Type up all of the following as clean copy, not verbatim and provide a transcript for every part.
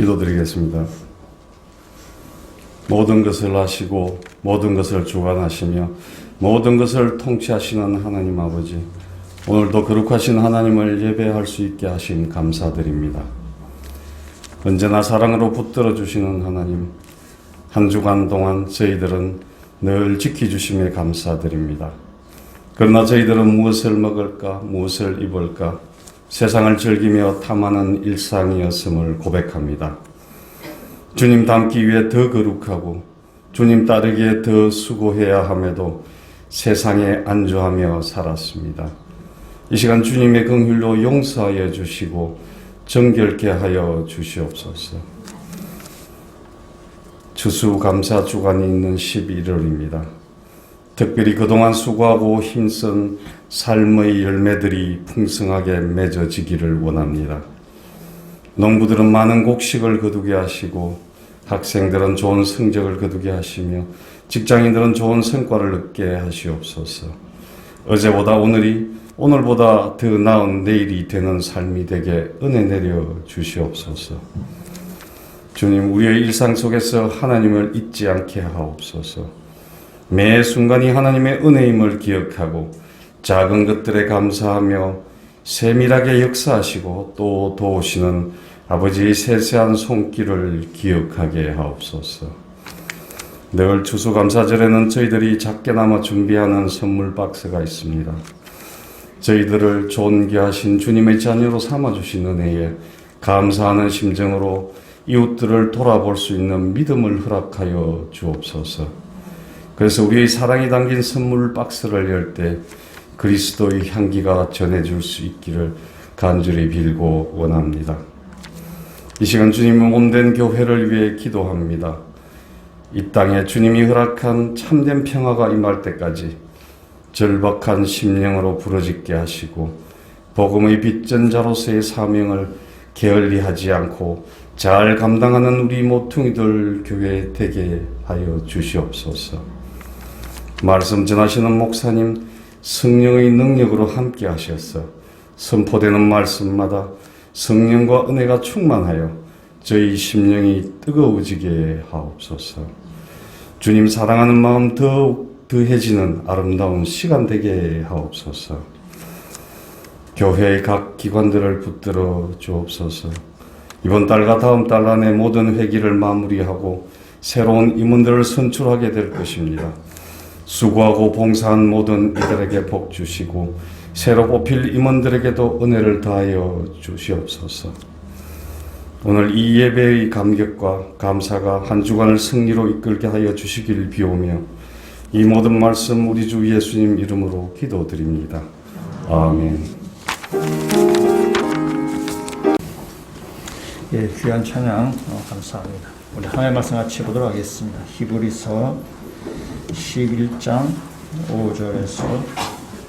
기도드리겠습니다. 모든 것을 하시고 모든 것을 주관하시며 모든 것을 통치하시는 하나님 아버지, 오늘도 거룩하신 하나님을 예배할 수 있게 하심 감사드립니다. 언제나 사랑으로 붙들어 주시는 하나님, 한 주간 동안 저희들은 늘 지켜주심에 감사드립니다. 그러나 저희들은 무엇을 먹을까, 무엇을 입을까, 세상을 즐기며 탐하는 일상이었음을 고백합니다. 주님 닮기 위해 더 거룩하고 주님 따르기에 더 수고해야 함에도 세상에 안주하며 살았습니다. 이 시간 주님의 긍휼로 용서하여 주시고 정결케 하여 주시옵소서. 추수감사 주간이 있는 11월입니다. 특별히 그동안 수고하고 힘쓴 삶의 열매들이 풍성하게 맺어지기를 원합니다. 농부들은 많은 곡식을 거두게 하시고 학생들은 좋은 성적을 거두게 하시며 직장인들은 좋은 성과를 얻게 하시옵소서. 어제보다 오늘보다 더 나은 내일이 되는 삶이 되게 은혜 내려 주시옵소서. 주님, 우리의 일상 속에서 하나님을 잊지 않게 하옵소서. 매 순간이 하나님의 은혜임을 기억하고 작은 것들에 감사하며 세밀하게 역사하시고 또 도우시는 아버지의 세세한 손길을 기억하게 하옵소서. 늘 추수감사절에는 저희들이 작게나마 준비하는 선물 박스가 있습니다. 저희들을 존귀하신 주님의 자녀로 삼아주신 은혜에 감사하는 심정으로 이웃들을 돌아볼 수 있는 믿음을 허락하여 주옵소서. 그래서 우리의 사랑이 담긴 선물 박스를 열 때 그리스도의 향기가 전해줄 수 있기를 간절히 빌고 원합니다. 이 시간 주님의 몸된 교회를 위해 기도합니다. 이 땅에 주님이 허락한 참된 평화가 임할 때까지 절박한 심령으로 부르짖게 하시고 복음의 빚전자로서의 사명을 게을리하지 않고 잘 감당하는 우리 모퉁이들 교회 되게 하여 주시옵소서. 말씀 전하시는 목사님, 성령의 능력으로 함께 하셔서 선포되는 말씀마다 성령과 은혜가 충만하여 저희 심령이 뜨거워지게 하옵소서. 주님 사랑하는 마음 더욱 더해지는 아름다운 시간 되게 하옵소서. 교회의 각 기관들을 붙들어 주옵소서. 이번 달과 다음 달 안에 모든 회기를 마무리하고 새로운 임원들을 선출하게 될 것입니다. 수고하고 봉사한 모든 이들에게 복 주시고 새로 뽑힐 임원들에게도 은혜를 다하여 주시옵소서. 오늘 이 예배의 감격과 감사가 한 주간을 승리로 이끌게 하여 주시길 비오며 이 모든 말씀 우리 주 예수님 이름으로 기도드립니다. 아멘. 예, 귀한 찬양 감사합니다. 우리 하나님의 말씀 같이 보도록 하겠습니다. 히브리서 11장 5절에서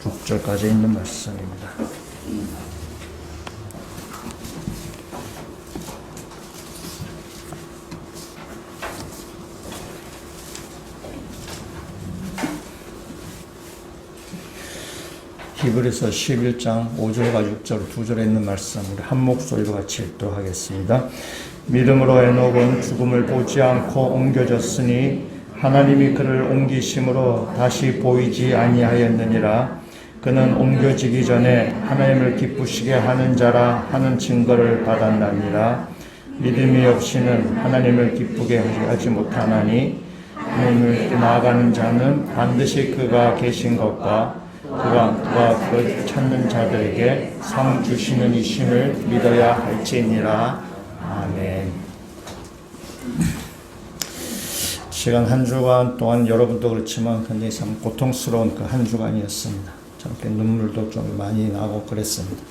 6절까지 있는 말씀입니다. 히브리서 11장 5절과 6절 두 절에 있는 말씀 우리 한 목소리로 같이 읽도록 하겠습니다. 믿음으로 에녹은 죽음을 보지 않고 옮겨졌으니 하나님이 그를 옮기심으로 다시 보이지 아니하였느니라. 그는 옮겨지기 전에 하나님을 기쁘시게 하는 자라 하는 증거를 받았나니라. 믿음이 없이는 하나님을 기쁘게 하지 못하나니 하나님을 나아가는 자는 반드시 그가 계신 것과 그가 그를 찾는 자들에게 상 주시는 이심을 믿어야 할지니라. 아멘. 시간 한 주간 동안 여러분도 그렇지만 굉장히 참 고통스러운 그 한 주간이었습니다. 저렇게 눈물도 좀 많이 나고 그랬습니다.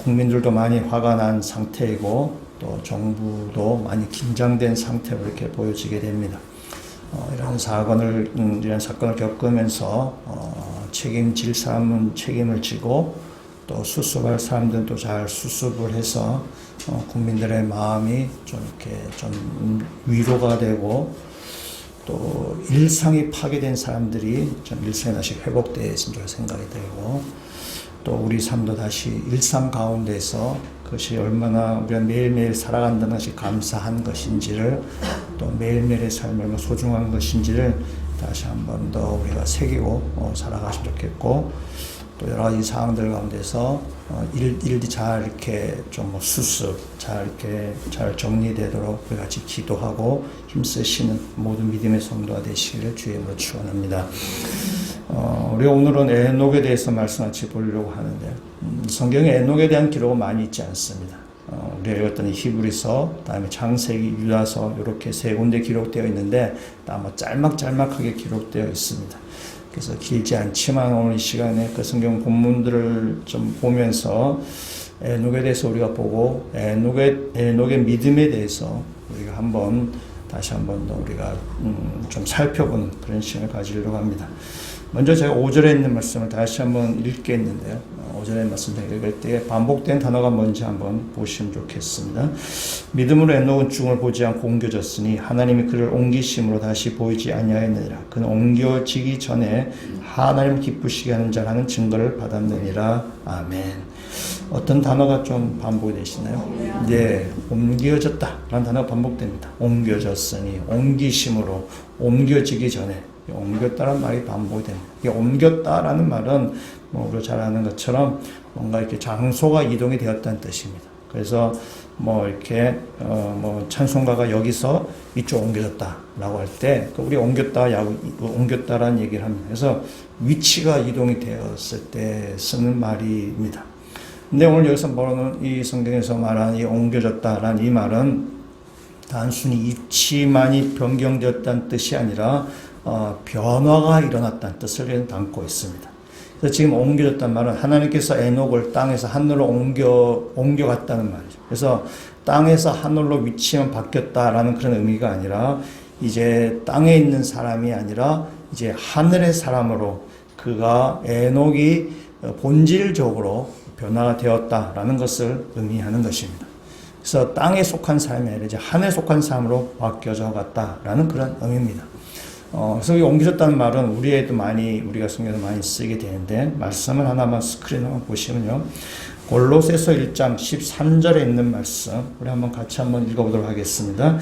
국민들도 많이 화가 난 상태이고 또 정부도 많이 긴장된 상태로 이렇게 보여지게 됩니다. 이런 사건을 겪으면서 책임질 사람은 책임을 지고 또 수습할 사람들은 또 잘 수습을 해서 국민들의 마음이 좀 이렇게 좀 위로가 되고 또 일상이 파괴된 사람들이 좀 일상이 다시 회복되었으면 좋겠는 생각이 들고 또 우리 삶도 다시 일상 가운데서 그것이 얼마나 우리가 매일매일 살아간다는 것이 감사한 것인지를, 또 매일매일의 삶이 얼마나 소중한 것인지를 다시 한 번 더 우리가 새기고 살아가시면 좋겠고, 또 여러 가지 상황들 가운데서 일이 잘 이렇게 좀 수습, 잘 이렇게 잘 정리되도록 우리 같이 기도하고 힘쓰시는 모든 믿음의 성도가 되시기를 주의 이름으로 축원합니다. 우리가 오늘은 에녹에 대해서 말씀 같이 보려고 하는데, 성경에 에녹에 대한 기록은 많이 있지 않습니다. 우리가 읽었던 히브리서, 다음에 창세기, 유다서 이렇게 세 군데 기록되어 있는데 아마 짤막짤막하게 기록되어 있습니다. 그래서 길지 않지만 오늘 이 시간에 그 성경 본문들을 좀 보면서 에녹에 대해서 우리가 보고 에녹의 믿음에 대해서 우리가 다시 한번 더 우리가 좀 살펴보는 그런 시간을 가지려고 합니다. 먼저 제가 5절에 있는 말씀을 다시 한번 읽겠는데요. 5절의 말씀을 읽을 때 반복된 단어가 뭔지 한번 보시면 좋겠습니다. 믿음으로 에녹은 죽음을 보지 않고 옮겨졌으니 하나님이 그를 옮기심으로 다시 보이지 아니하였느니라. 그는 옮겨지기 전에 하나님을 기쁘시게 하는 자라는 증거를 받았느니라. 아멘. 어떤 단어가 좀 반복이 되시나요? 네, 옮겨졌다라는 단어가 반복됩니다. 옮겨졌으니, 옮기심으로, 옮겨지기 전에. 옮겼다라는 말이 반복이 됩니다. 옮겼다라는 말은 우리가 잘 아는 것처럼 뭔가 이렇게 장소가 이동이 되었다는 뜻입니다. 그래서 이렇게 찬송가가 여기서 이쪽 옮겨졌다라고 할 때 우리 옮겼다라는 얘기를 합니다. 그래서 위치가 이동이 되었을 때 쓰는 말입니다. 근데 오늘 여기서 말하는 이 성경에서 말하는 이 옮겨졌다라는 이 말은 단순히 위치만이 변경되었다는 뜻이 아니라 변화가 일어났다는 뜻을 담고 있습니다. 그래서 지금 옮겨졌다는 말은 하나님께서 에녹을 땅에서 하늘로 옮겨갔다는 말이죠. 그래서 땅에서 하늘로 위치만 바뀌었다라는 그런 의미가 아니라 이제 땅에 있는 사람이 아니라 이제 하늘의 사람으로 그가 에녹이 본질적으로 변화가 되었다라는 것을 의미하는 것입니다. 그래서 땅에 속한 사람이 아니라 이제 하늘에 속한 사람으로 바뀌어져 갔다라는 그런 의미입니다. 그래서 이 옮겨졌다는 말은 우리가 성경에서 많이 쓰게 되는데, 말씀을 하나만 스크린으로 보시면요. 골로새서 1장 13절에 있는 말씀, 우리 같이 한번 읽어보도록 하겠습니다.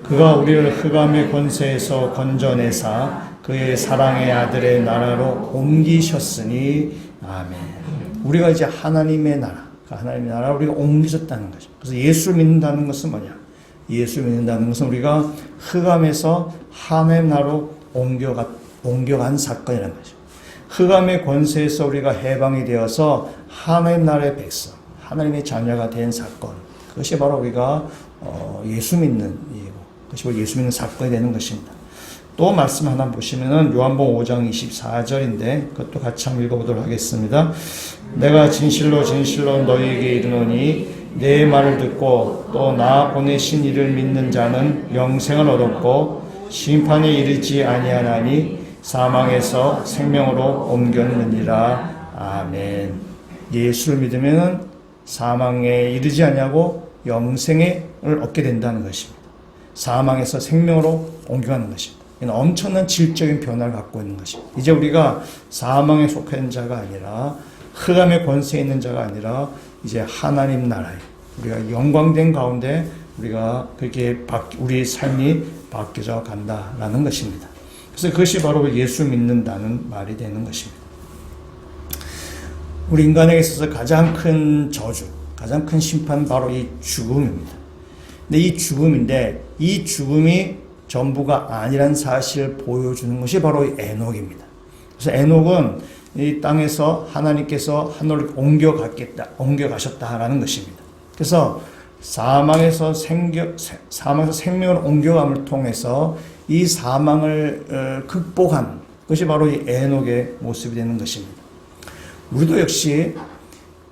그가 우리를 흑암의 권세에서 건져내사 그의 사랑의 아들의 나라로 옮기셨으니, 아멘. 우리가 이제 하나님의 나라, 우리가 옮겨졌다는 거죠. 그래서 예수를 믿는다는 것은 뭐냐? 예수를 믿는다는 것은 우리가 흑암에서 하나님 나라로 옮겨간 사건이라는 거죠. 흑암의 권세에서 우리가 해방이 되어서 하나님 나라의 백성, 하나님의 자녀가 된 사건. 그것이 바로 우리가 예수 믿는 이고, 그것이 바로 예수 믿는 사건이 되는 것입니다. 또 말씀 하나 보시면은 요한복음 5장 24절인데 그것도 같이 한번 읽어보도록 하겠습니다. 내가 진실로 너희에게 이르노니 내 말을 듣고 또 나 보내신 이를 믿는 자는 영생을 얻었고 심판에 이르지 아니하나니 사망에서 생명으로 옮겼느니라. 아멘. 예수를 믿으면 사망에 이르지 아니하고 영생을 얻게 된다는 것입니다. 사망에서 생명으로 옮겨가는 것입니다. 이는 엄청난 질적인 변화를 갖고 있는 것입니다. 이제 우리가 사망에 속한 자가 아니라 흑암의 권세에 있는 자가 아니라 이제 하나님 나라에 우리가 영광된 가운데 우리가 그렇게 우리 삶이 바뀌어져 간다라는 것입니다. 그래서 그것이 바로 예수 믿는다는 말이 되는 것입니다. 우리 인간에게 있어서 가장 큰 저주, 가장 큰 심판은 바로 이 죽음입니다. 근데 이 죽음이 전부가 아니란 사실을 보여주는 것이 바로 이 에녹입니다. 그래서 에녹은 이 땅에서 하나님께서 하늘을 옮겨가셨다라는 것입니다. 그래서 사망에서 생명을 옮겨감을 통해서 이 사망을 극복한 것이 바로 이 에녹의 모습이 되는 것입니다. 우리도 역시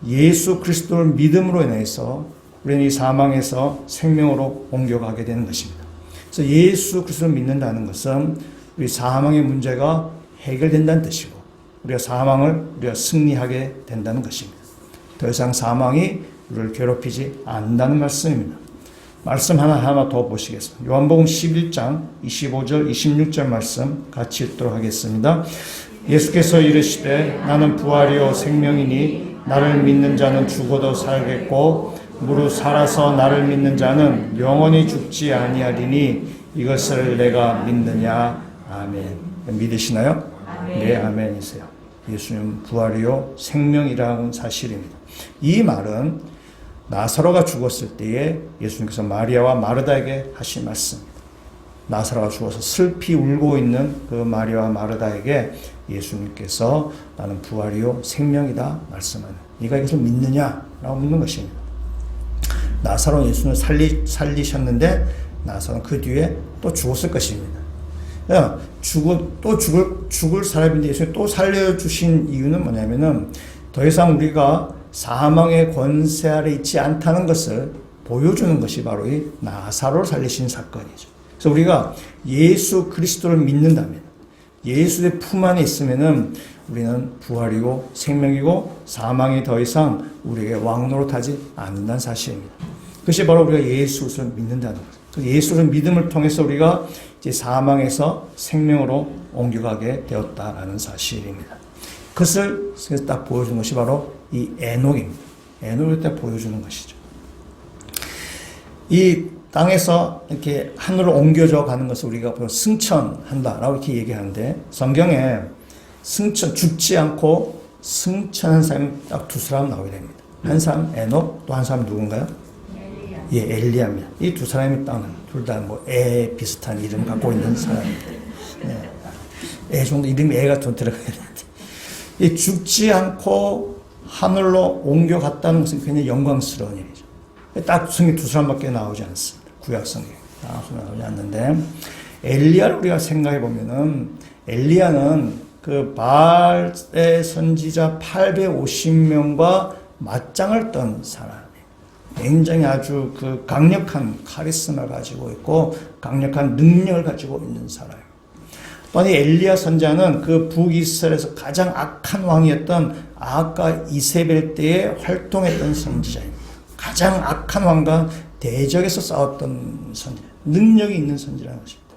예수 그리스도를 믿음으로 인해서 우리는 이 사망에서 생명으로 옮겨가게 되는 것입니다. 그래서 예수 그리스도를 믿는다는 것은 우리 사망의 문제가 해결된다는 뜻이고 우리가 승리하게 된다는 것입니다. 더 이상 사망이 우리를 괴롭히지 않는다는 말씀입니다. 말씀 하나 더 보시겠습니다. 요한복음 11장 25절 26절 말씀 같이 읽도록 하겠습니다. 예수께서 이르시되 나는 부활이요 생명이니 나를 믿는 자는 죽어도 살겠고 무릇 살아서 나를 믿는 자는 영원히 죽지 아니하리니 이것을 내가 믿느냐. 아멘. 믿으시나요? 네, 아멘이세요. 예수님 부활이요 생명이라는 사실입니다. 이 말은 나사로가 죽었을 때에 예수님께서 마리아와 마르다에게 하신 말씀입니다. 나사로가 죽어서 슬피 울고 있는 그 마리아와 마르다에게 예수님께서 나는 부활이요 생명이다 말씀하는, 네가 이것을 믿느냐라고 묻는 것입니다. 나사로는 예수님을 살리셨는데 나사로는 그 뒤에 또 죽었을 것입니다. 죽을 사람인데 예수님이 또 살려주신 이유는 뭐냐면은 더 이상 우리가 사망의 권세 아래 있지 않다는 것을 보여주는 것이 바로 이 나사로를 살리신 사건이죠. 그래서 우리가 예수 그리스도를 믿는다면, 예수의 품 안에 있으면은 우리는 부활이고 생명이고 사망이 더 이상 우리에게 왕노릇하지 않는다는 사실입니다. 그것이 바로 우리가 예수를 믿는다는 거죠. 예수를 믿음을 통해서 우리가 이제 사망에서 생명으로 옮겨가게 되었다라는 사실입니다. 그것을 딱 보여주는 것이 바로 이 에녹입니다. 에녹을 딱 보여주는 것이죠. 이 땅에서 이렇게 하늘로 옮겨져 가는 것을 우리가 승천한다라고 이렇게 얘기하는데, 성경에 죽지 않고 승천한 사람이 딱 두 사람 나오게 됩니다. 한 사람 에녹, 또 한 사람 누군가요? 예, 엘리야입니다. 이 두 사람이 땅은 둘 다 뭐 애 비슷한 이름 갖고 있는 사람입니다. 애 정도 이름이 애가 좀 들어가야 되는데, 이 죽지 않고 하늘로 옮겨갔다는 것은 굉장히 영광스러운 일이죠. 딱 성경 두 사람밖에 나오지 않습니다. 구약 성경에 나오지 않는데, 엘리야를 우리가 생각해 보면은 엘리야는 그 바알의 선지자 850명과 맞짱을 떤 사람. 굉장히 아주 그 강력한 카리스마를 가지고 있고 강력한 능력을 가지고 있는 사람. 또한 엘리야 선지자는 그 북이스라엘에서 가장 악한 왕이었던 아합과 이세벨 때에 활동했던 선지자입니다. 가장 악한 왕과 대적에서 싸웠던 선지자, 능력이 있는 선지자라는 것입니다.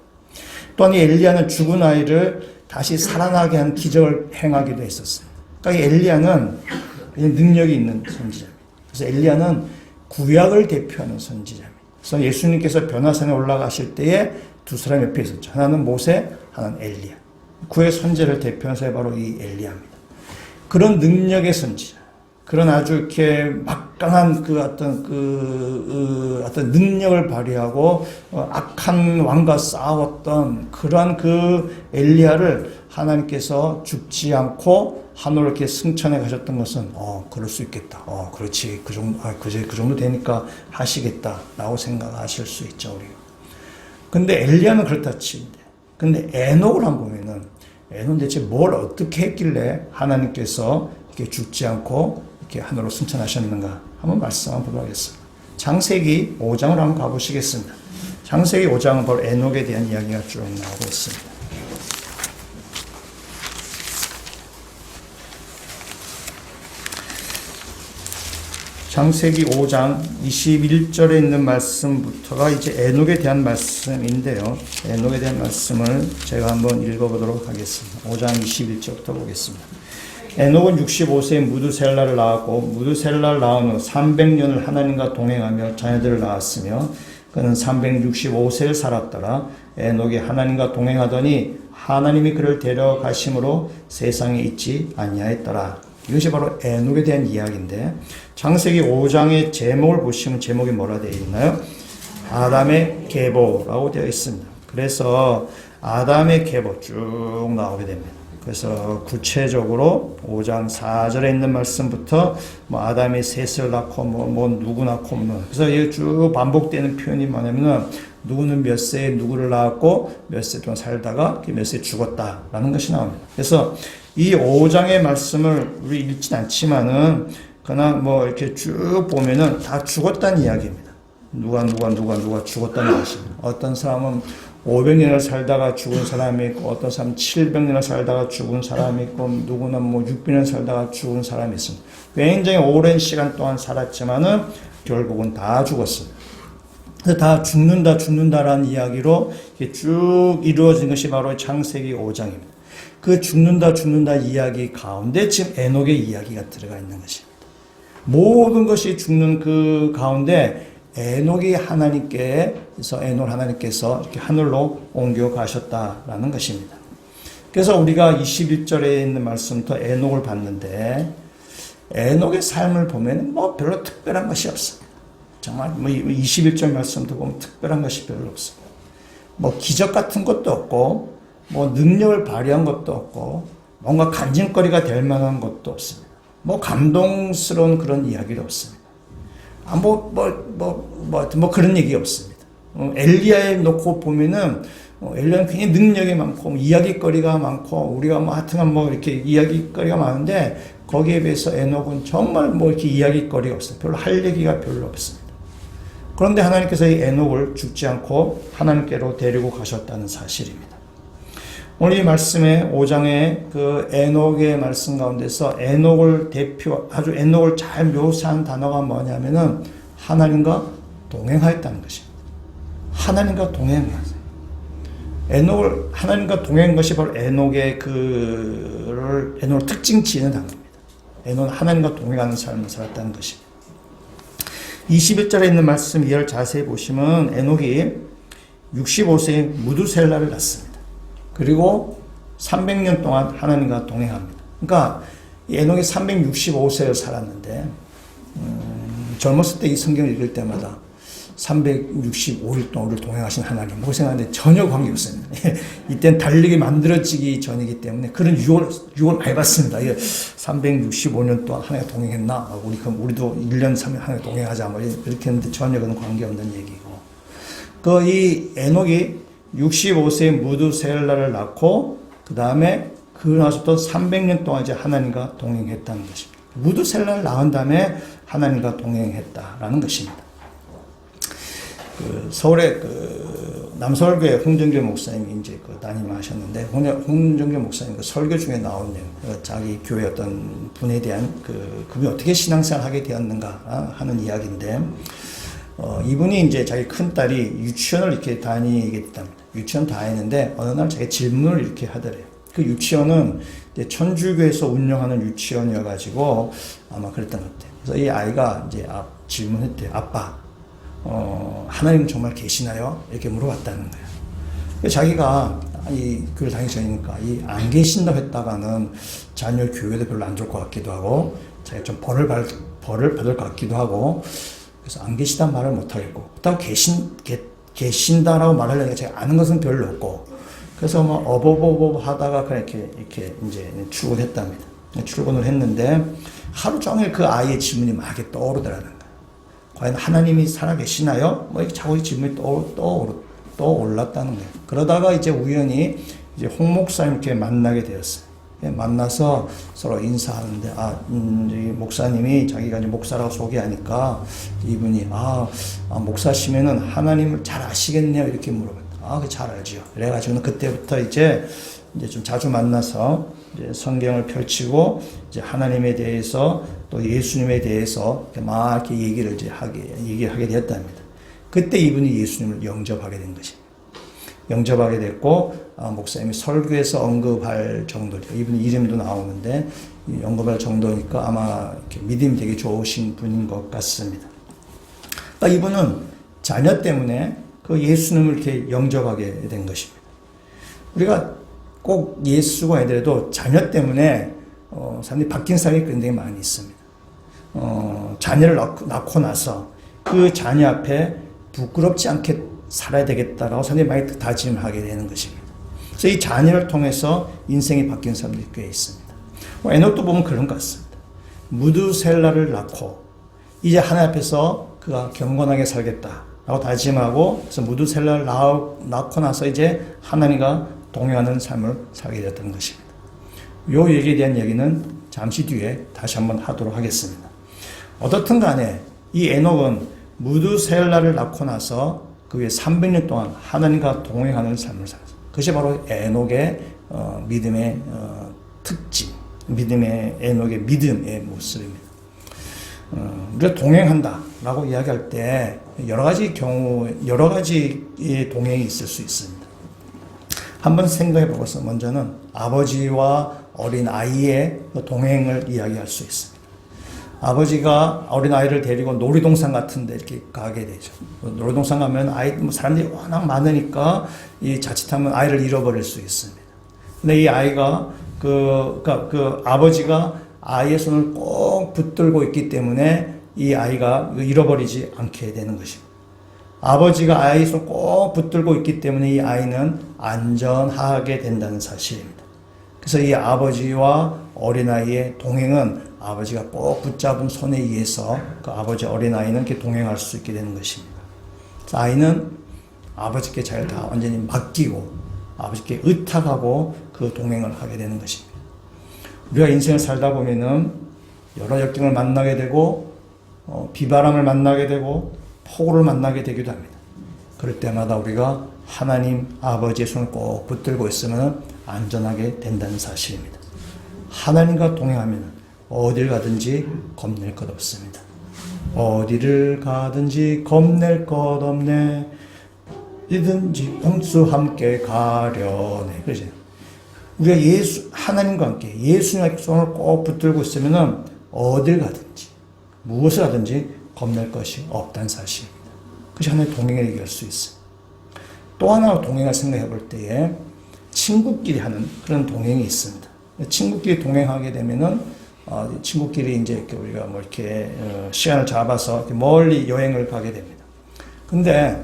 또한 엘리야는 죽은 아이를 다시 살아나게 한 기적을 행하기도 했었어요. 그러니까 엘리야는 능력이 있는 선지자입니다. 그래서 엘리야는 구약을 대표하는 선지자입니다. 그래서 예수님께서 변화산에 올라가실 때에 두 사람 옆에 있었죠. 하나는 모세, 하나는 엘리야. 구약 선지자를 대표하는 사람이 바로 이 엘리야입니다. 그런 능력의 선지자, 그런 아주 이렇게 막강한 어떤 능력을 발휘하고 악한 왕과 싸웠던 그러한 그 엘리야를 하나님께서 죽지 않고 하늘로 이렇게 승천해 가셨던 것은 그럴 수 있겠다. 그렇지. 그 정도 되니까 하시겠다라고 생각하실 수 있죠, 우리가. 근데 엘리야는 그렇다 치는데, 근데 에녹을 한번 보면은 에녹은 대체 뭘 어떻게 했길래 하나님께서 이렇게 죽지 않고 이렇게 하늘로 승천하셨는가 한번 말씀 한번 보도록 하겠습니다. 창세기 5장으로 한번 가보시겠습니다. 창세기 5장은 바로 에녹에 대한 이야기가 쭉 나오고 있습니다. 창세기 5장 21절에 있는 말씀부터가 이제 에녹에 대한 말씀인데요. 에녹에 대한 말씀을 제가 한번 읽어보도록 하겠습니다. 5장 21절부터 보겠습니다. 에녹은 65세에 무드셀라를 낳았고 무드셀라를 낳은 후 300년을 하나님과 동행하며 자녀들을 낳았으며 그는 365세를 살았더라. 에녹이 하나님과 동행하더니 하나님이 그를 데려가심으로 세상에 있지 아니하였더라. 이것이 바로 에녹에 대한 이야기인데, 창세기 5장의 제목을 보시면 제목이 뭐라 되어 있나요? 아담의 계보라고 되어 있습니다. 그래서 아담의 계보 쭉 나오게 됩니다. 그래서 구체적으로 5장 4절에 있는 말씀부터 뭐 아담이 셋을 낳고 뭐 누구 낳고 그래서 이게 쭉 반복되는 표현이 뭐냐면은 누구는 몇 세에 누구를 낳았고 몇 세 동안 살다가 몇 세에 죽었다라는 것이 나옵니다. 그래서 이 5장의 말씀을 우리 읽진 않지만은 그러나 뭐 이렇게 쭉 보면은 다 죽었다는 이야기입니다. 누가 죽었다는 것입니다. 어떤 사람은 500년을 살다가 죽은 사람이 있고 어떤 사람은 700년을 살다가 죽은 사람이 있고 누구는 뭐 600년 살다가 죽은 사람이 있습니다. 굉장히 오랜 시간 동안 살았지만은 결국은 다 죽었습니다. 그래서 다 죽는다라는 이야기로 쭉 이루어진 것이 바로 창세기 5장입니다. 그 죽는다 이야기 가운데 지금 에녹의 이야기가 들어가 있는 것입니다. 모든 것이 죽는 그 가운데 에녹이 하나님께서 이렇게 하늘로 옮겨 가셨다라는 것입니다. 그래서 우리가 21절에 있는 말씀부터 에녹을 봤는데 에녹의 삶을 보면 뭐 별로 특별한 것이 없습니다. 정말 뭐 21절 말씀도 보면 특별한 것이 별로 없습니다. 뭐 기적 같은 것도 없고 뭐 능력을 발휘한 것도 없고 뭔가 간증거리가 될 만한 것도 없습니다. 뭐 감동스러운 그런 이야기도 없습니다. 뭐 그런 얘기 없습니다. 엘리야에 놓고 보면은 엘리야는 굉장히 능력이 많고 이야기거리가 많고 우리가 뭐 하여튼간 뭐 이렇게 이야기거리가 많은데 거기에 비해서 에녹은 정말 뭐 이렇게 이야기거리가 없어요. 별로 할 얘기가 별로 없습니다. 그런데 하나님께서 이 에녹을 죽지 않고 하나님께로 데리고 가셨다는 사실입니다. 오늘 이 말씀의 5장의 그 에녹의 말씀 가운데서 아주 에녹을 잘 묘사한 단어가 뭐냐면은 하나님과 동행하였다는 것입니다. 하나님과 동행하세요. 에녹을 하나님과 동행한 것이 바로 에녹의 에녹을 특징 지는 단어입니다. 에녹은 하나님과 동행하는 삶을 살았다는 것입니다. 21절에 있는 말씀 이해를 자세히 보시면 에녹이 65세에 무두셀라를 낳습니다. 그리고 300년 동안 하나님과 동행합니다. 그러니까 에녹이 365세를 살았는데 젊었을 때 이 성경을 읽을 때마다 365일 동안 우리를 동행하신 하나님 뭐 생각하는데 전혀 관계없습니다. 이때는 달리기 만들어지기 전이기 때문에 그런 유혹을 많이 받습니다. 365년 동안 하나님과 동행했나? 우리도 1년 3년 하나님과 동행하자 뭐 이렇게 했는데 전혀 그런 관계없는 얘기고 이 에녹이 65세에 무두셀라를 낳고 그 다음에 그 나서부터 300년 동안 이제 하나님과 동행했다는 것입니다. 무두셀라를 낳은 다음에 하나님과 동행했다라는 것입니다. 서울의 남서울교회 홍정교 목사님이 이제 담임하셨는데 홍정교 목사님 설교 중에 나온 자기 교회 어떤 분에 대한 그분이 어떻게 신앙생활 하게 되었는가 하는 이야기인데 이분이 이제 자기 큰 딸이 유치원을 이렇게 다니게 됐답니다. 유치원 다니는데 어느 날 자기 질문을 이렇게 하더래요. 그 유치원은 이제 천주교에서 운영하는 유치원이어가지고 아마 그랬던 것 같아요. 그래서 이 아이가 이제 질문했대요. 아빠, 하나님 정말 계시나요? 이렇게 물어봤다는 거예요. 자기가 교회 다니기 전이니까 안 계신다고 했다가는 자녀 교회도 별로 안 좋을 것 같기도 하고 자기가 좀 벌을 받을 것 같기도 하고 그래서 안 계시다는 말을 못 하겠고 그렇다고 계신다라고 말하려니까 제가 아는 것은 별로 없고 그래서 뭐 어버버버 하다가 이렇게 이제 출근했답니다. 출근을 했는데 하루 종일 그 아이의 질문이 막 이렇게 떠오르더라는 거예요. 과연 하나님이 살아계시나요? 뭐 이렇게 자꾸 질문이 떠올랐다는 거예요. 그러다가 이제 우연히 이제 홍 목사님 이렇게 만나게 되었어요. 만나서 서로 인사하는데 목사님이 자기가 이제 목사라고 소개하니까 이분이 목사시면은 하나님을 잘 아시겠네요 이렇게 물어봤다. 잘 알지요. 그래가지고는 그때부터 이제 좀 자주 만나서 이제 성경을 펼치고 이제 하나님에 대해서 또 예수님에 대해서 막 이렇게 얘기하게 되었답니다. 그때 이분이 예수님을 영접하게 된 것입니다. 영접하게 됐고 목사님이 설교에서 언급할 정도니까 이분 이름도 나오는데 언급할 정도니까 아마 이렇게 믿음이 되게 좋으신 분인 것 같습니다. 그러니까 이분은 자녀 때문에 그 예수님을 이렇게 영접하게 된 것입니다. 우리가 꼭 예수가 아니더라도 자녀 때문에 사람들이 바뀐 사람이 굉장히 많이 있습니다. 자녀를 낳고 나서 그 자녀 앞에 부끄럽지 않게 살아야 되겠다라고 사람들이 많이 다짐하게 되는 것입니다. 그래서 이 자녀를 통해서 인생이 바뀐 사람들이 꽤 있습니다. 에녹도 보면 그런 것 같습니다. 무두셀라를 낳고 이제 하나님 앞에서 그가 경건하게 살겠다라고 다짐하고 그래서 무두셀라를 낳고 나서 이제 하나님과 동행하는 삶을 살게 되었던 것입니다. 이 얘기에 대한 얘기는 잠시 뒤에 다시 한번 하도록 하겠습니다. 어떻든 간에 이 에녹은 무두셀라를 낳고 나서 그 후에 300년 동안 하나님과 동행하는 삶을 살았어요. 그것이 바로 에녹의 믿음의 특징, 에녹의 믿음의 모습입니다. 우리가 동행한다라고 이야기할 때 여러 가지의 동행이 있을 수 있습니다. 한번 생각해 보고서 먼저는 아버지와 어린 아이의 동행을 이야기할 수 있습니다. 아버지가 어린 아이를 데리고 놀이동산 같은 데 이렇게 가게 되죠. 놀이동산 가면 사람들이 워낙 많으니까 이 자칫하면 아이를 잃어버릴 수 있습니다. 근데 이 아이가 그 아버지가 아이의 손을 꼭 붙들고 있기 때문에 이 아이가 잃어버리지 않게 되는 것입니다. 아버지가 아이의 손을 꼭 붙들고 있기 때문에 이 아이는 안전하게 된다는 사실입니다. 그래서 이 아버지와 어린아이의 동행은 아버지가 꼭 붙잡은 손에 의해서 그 아버지 어린아이는 이렇게 동행할 수 있게 되는 것입니다. 그래서 아이는 아버지께 잘 다 완전히 맡기고 아버지께 의탁하고 그 동행을 하게 되는 것입니다. 우리가 인생을 살다 보면은 여러 역경을 만나게 되고 비바람을 만나게 되고 폭우를 만나게 되기도 합니다. 그럴 때마다 우리가 하나님 아버지의 손을 꼭 붙들고 있으면 안전하게 된다는 사실입니다. 하나님과 동행하면 어딜 가든지 겁낼 것 없습니다. 어디를 가든지 겁낼 것 없네. 이든지 홍수 함께 가려네. 그러죠. 우리가 하나님과 함께 예수님의 손을 꼭 붙들고 있으면 어딜 가든지 무엇을 하든지 겁낼 것이 없다는 사실입니다. 그것이 하나님의 동행을 얘기할 수 있어요. 또 하나 동행을 생각해 볼 때에 친구끼리 하는 그런 동행이 있습니다. 친구끼리 동행하게 되면은 친구끼리 이제 우리가 뭐 이렇게 시간을 잡아서 이렇게 멀리 여행을 가게 됩니다. 근데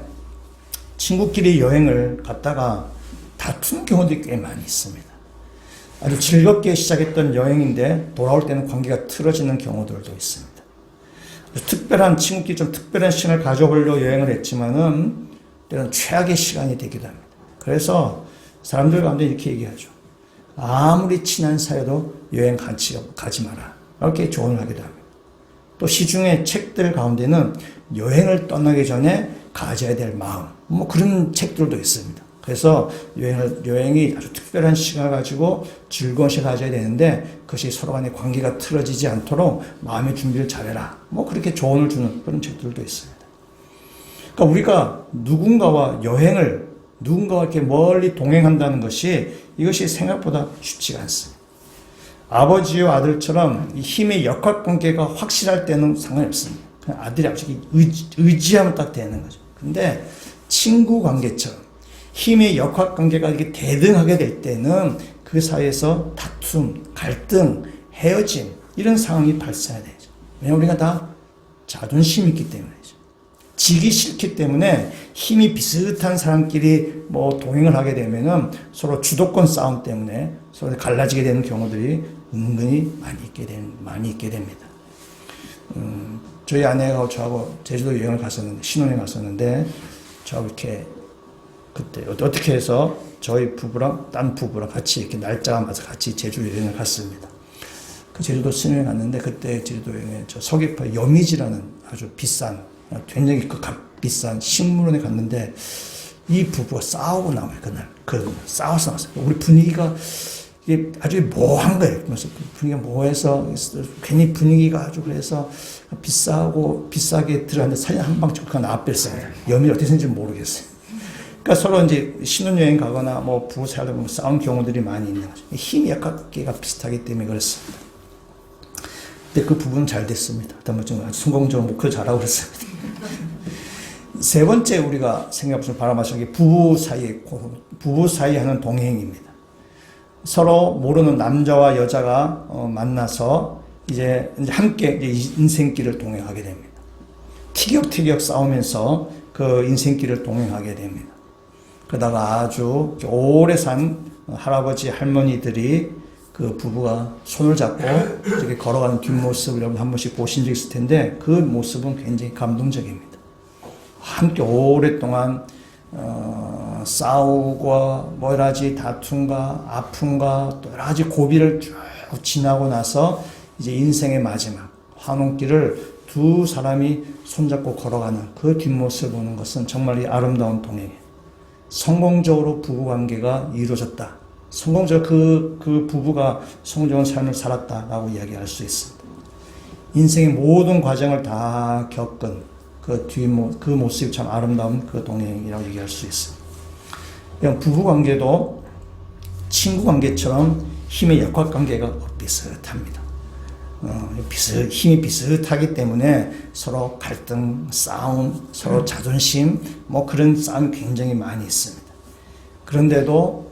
친구끼리 여행을 갔다가 다툰 경우도 꽤 많이 있습니다. 아주 즐겁게 시작했던 여행인데 돌아올 때는 관계가 틀어지는 경우들도 있습니다. 특별한 친구끼리 좀 특별한 시간을 가져보려고 여행을 했지만은 때로는 최악의 시간이 되기도 합니다. 그래서 사람들 가운데 이렇게 얘기하죠. 아무리 친한 사이도 여행 같이 가지 마라. 이렇게 조언을 하기도 합니다. 또 시중의 책들 가운데는 여행을 떠나기 전에 가져야 될 마음, 뭐 그런 책들도 있습니다. 그래서 여행이 아주 특별한 시간을 가지고 즐거운 시간을 가져야 되는데 그것이 서로 간의 관계가 틀어지지 않도록 마음의 준비를 잘해라. 뭐 그렇게 조언을 주는 그런 책들도 있습니다. 그러니까 우리가 누군가와 이렇게 멀리 동행한다는 것이 이것이 생각보다 쉽지가 않습니다. 아버지와 아들처럼 이 힘의 역학 관계가 확실할 때는 상관이 없습니다. 그냥 아들이 아버지에게 의지하면 딱 되는 거죠. 근데 친구 관계처럼 힘의 역학 관계가 이렇게 대등하게 될 때는 그 사이에서 다툼, 갈등, 헤어짐 이런 상황이 발생해야 되죠. 왜냐하면 우리가 다 자존심이 있기 때문이죠. 지기 싫기 때문에 힘이 비슷한 사람끼리 뭐 동행을 하게 되면은 서로 주도권 싸움 때문에 서로 갈라지게 되는 경우들이 은근히 많이 있게 됩니다. 저희 아내가 저하고 제주도 여행을 갔었는데, 신혼여행 갔었는데, 저하고 이렇게 그때 어떻게 해서 저희 부부랑 딴 부부랑 같이 이렇게 날짜가 맞아서 같이 제주도 여행을 갔습니다. 그 제주도 신혼여행 갔는데 그때 제주도 여행에 저 서귀포 여미지라는 아주 비싼 굉장히 비싼 식물원에 갔는데 이 부부가 싸우고 나와요. 그날 싸워서 나왔어요. 우리 분위기가 이게 아주 모호한 거예요. 그래서 분위기가 모호해서 괜히 분위기가 아주 그래서 비싸게 들어갔는데 사진 한 방 찍고 나왔습니다. 여미 어떻게 생긴지 모르겠어요. 그러니까 서로 이제 신혼여행 가거나 뭐 부부 사이로 뭐 싸운 경우들이 많이 있는 거죠. 힘이 약간가 비슷하기 때문에 그렇습니다. 근데 그 부부는 잘 됐습니다. 좀 아주 성공적으로 목표 잘하고 그랬습니다. 세 번째 우리가 생각해보면 바라마시는 게 부부 사이에 하는 동행입니다. 서로 모르는 남자와 여자가 만나서 이제 함께 인생길을 동행하게 됩니다. 티격태격 싸우면서 그 인생길을 동행하게 됩니다. 그러다가 아주 오래 산 할아버지 할머니들이 그 부부가 손을 잡고 이렇게 걸어가는 뒷모습을 여러분 한 번씩 보신 적 있을 텐데 그 모습은 굉장히 감동적입니다. 함께 오랫동안 싸우고 뭐 여러 가지 다툼과 아픔과 또 여러 가지 고비를 쭉 지나고 나서 이제 인생의 마지막 환혼길을 두 사람이 손잡고 걸어가는 그 뒷모습을 보는 것은 정말 아름다운 동행이에요. 성공적으로 부부관계가 이루어졌다. 성공적으로 그 부부가 성공적인 삶을 살았다라고 이야기할 수 있습니다. 인생의 모든 과정을 다 겪은 그 모습이 참 아름다운 그 동행이라고 얘기할 수 있습니다. 부부관계도 친구 관계처럼 힘의 역학 관계가 비슷합니다. 힘이 비슷하기 때문에 서로 갈등, 싸움, 서로 자존심, 그런 싸움이 굉장히 많이 있습니다. 그런데도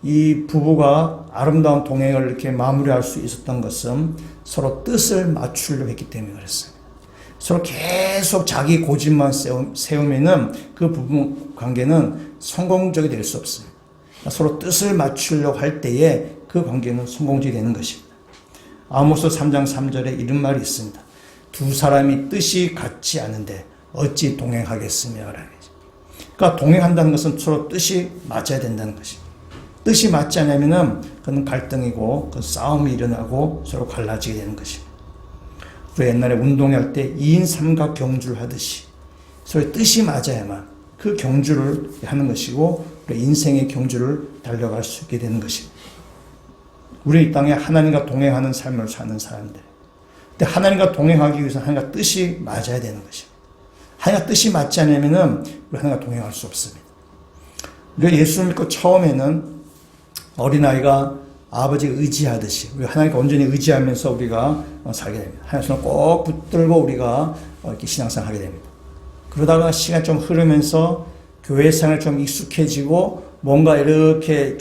이 부부가 아름다운 동행을 이렇게 마무리할 수 있었던 것은 서로 뜻을 맞추려고 했기 때문에 그랬습니다. 서로 계속 자기 고집만 세우면은 그 부부 관계는 성공적이 될 수 없습니다. 서로 뜻을 맞추려고 할 때에 그 관계는 성공적이 되는 것입니다. 아모스 3장 3절에 이런 말이 있습니다. 두 사람이 뜻이 같지 않은데 어찌 동행하겠으며 라는 거죠. 그러니까 동행한다는 것은 서로 뜻이 맞아야 된다는 것입니다. 뜻이 맞지 않으면은 그건 갈등이고 그 싸움이 일어나고 서로 갈라지게 되는 것입니다. 우리 옛날에 운동할 때 2인 3각 경주를 하듯이 서로 뜻이 맞아야만 그 경주를 하는 것이고 우리 인생의 경주를 달려갈 수 있게 되는 것입니다. 우리 이 땅에 하나님과 동행하는 삶을 사는 사람들. 근데 하나님과 동행하기 위해서 하나님과 뜻이 맞아야 되는 것입니다. 하나님과 뜻이 맞지 않으면은 우리 하나님과 동행할 수 없습니다. 우리가 예수를 믿고 처음에는 어린아이가 아버지가 의지하듯이 우리 하나님께 온전히 의지하면서 우리가 살게 됩니다. 하나님 손을 꼭 붙들고 우리가 이렇게 신앙생활 하게 됩니다. 그러다가 시간이 좀 흐르면서 교회 생활 좀 익숙해지고 뭔가 이렇게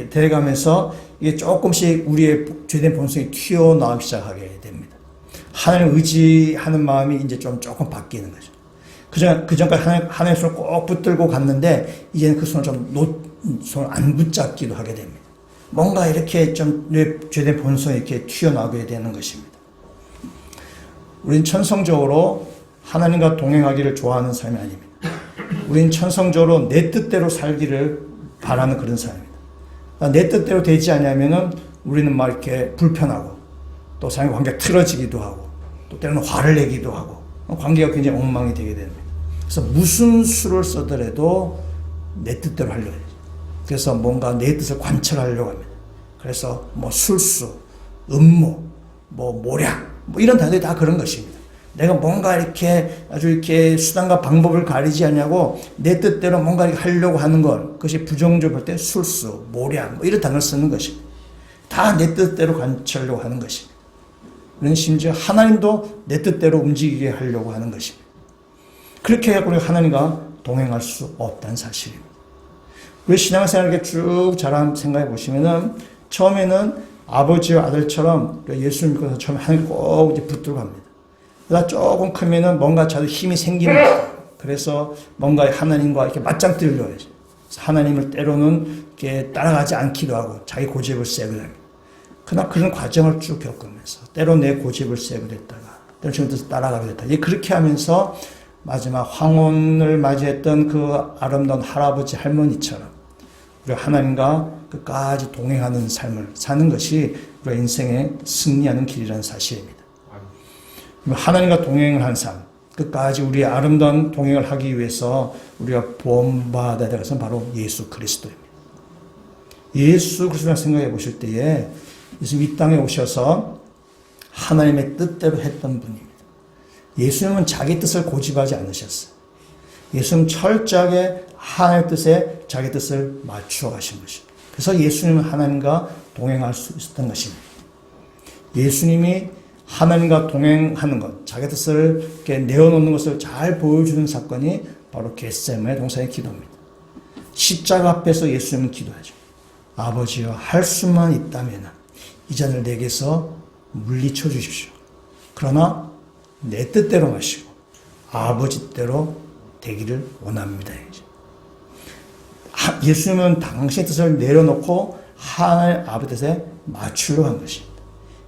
데려가면서 이게 조금씩 우리의 죄된 본성이 튀어나오기 시작하게 됩니다. 하나님을 의지하는 마음이 이제 조금 바뀌는 거죠. 그전까지 하나님의 손을 꼭 붙들고 갔는데 이제는 그 손을 안 붙잡기도 하게 됩니다. 뭔가 이렇게 좀 죄된 본성이 이렇게 튀어나오게 되는 것입니다. 우린 천성적으로 하나님과 동행하기를 좋아하는 사람이 아닙니다. 우린 천성적으로 내 뜻대로 살기를 바라는 그런 사람입니다. 내 뜻대로 되지 않으면은 우리는 막 이렇게 불편하고 또 사람과 관계가 틀어지기도 하고 또 때로는 화를 내기도 하고 관계가 굉장히 엉망이 되게 됩니다. 그래서 무슨 수를 쓰더라도 내 뜻대로 하려고 해요. 그래서 뭔가 내 뜻을 관철하려고 합니다. 그래서 술수, 음모, 모략, 이런 단어들이 다 그런 것입니다. 내가 뭔가 이렇게 아주 이렇게 수단과 방법을 가리지 않냐고 내 뜻대로 뭔가 이렇게 하려고 하는 것, 그것이 부정적으로 볼 때 술수, 모략, 이런 단어를 쓰는 것입니다. 다 내 뜻대로 관철하려고 하는 것입니다. 우리는 심지어 하나님도 내 뜻대로 움직이게 하려고 하는 것입니다. 그렇게 해서 우리가 하나님과 동행할 수 없다는 사실입니다. 우리 신앙생활을 이렇게 쭉 자랑 생각해 보시면은 처음에는 아버지와 아들처럼 예수를 믿고서 처음에 하나님 꼭 이제 붙들고 갑니다. 그러다 조금 크면은 뭔가 자도 힘이 생기는 거예요. 그래서 뭔가 하나님과 이렇게 맞짱 뜨려고 해요. 하나님을 때로는 이렇게 따라가지 않기도 하고 자기 고집을 세게 됩니다. 그러나 그런 과정을 쭉 겪으면서 때로 내 고집을 세게 됐다가 때로 지금 뜻을 따라가게 됐다. 그렇게 하면서 마지막 황혼을 맞이했던 그 아름다운 할아버지 할머니처럼 우리 하나님과 끝까지 동행하는 삶을 사는 것이 우리 인생의 승리하는 길이라는 사실입니다. 하나님과 동행을 한 삶, 끝까지 우리의 아름다운 동행을 하기 위해서 우리가 본받아야 될 것은 바로 예수 그리스도입니다. 예수 그리스도를 생각해 보실 때에 예수님 이 땅에 오셔서 하나님의 뜻대로 했던 분입니다. 예수님은 자기 뜻을 고집하지 않으셨어요. 예수님은 철저하게 하나님의 뜻에 자기 뜻을 맞추어 가신 것입니다. 그래서 예수님은 하나님과 동행할 수 있었던 것입니다. 예수님이 하나님과 동행하는 것, 자기 뜻을 이렇게 내어놓는 것을 잘 보여주는 사건이 바로 겟세마네 동산의 기도입니다. 십자가 앞에서 예수님은 기도하죠. 아버지여, 할 수만 있다면 이 잔을 내게서 물리쳐 주십시오. 그러나 내 뜻대로 마시고 아버지 뜻대로 되기를 원합니다. 예수님은 당신의 뜻을 내려놓고 하나님 아버지 뜻에 맞추려고 한 것입니다.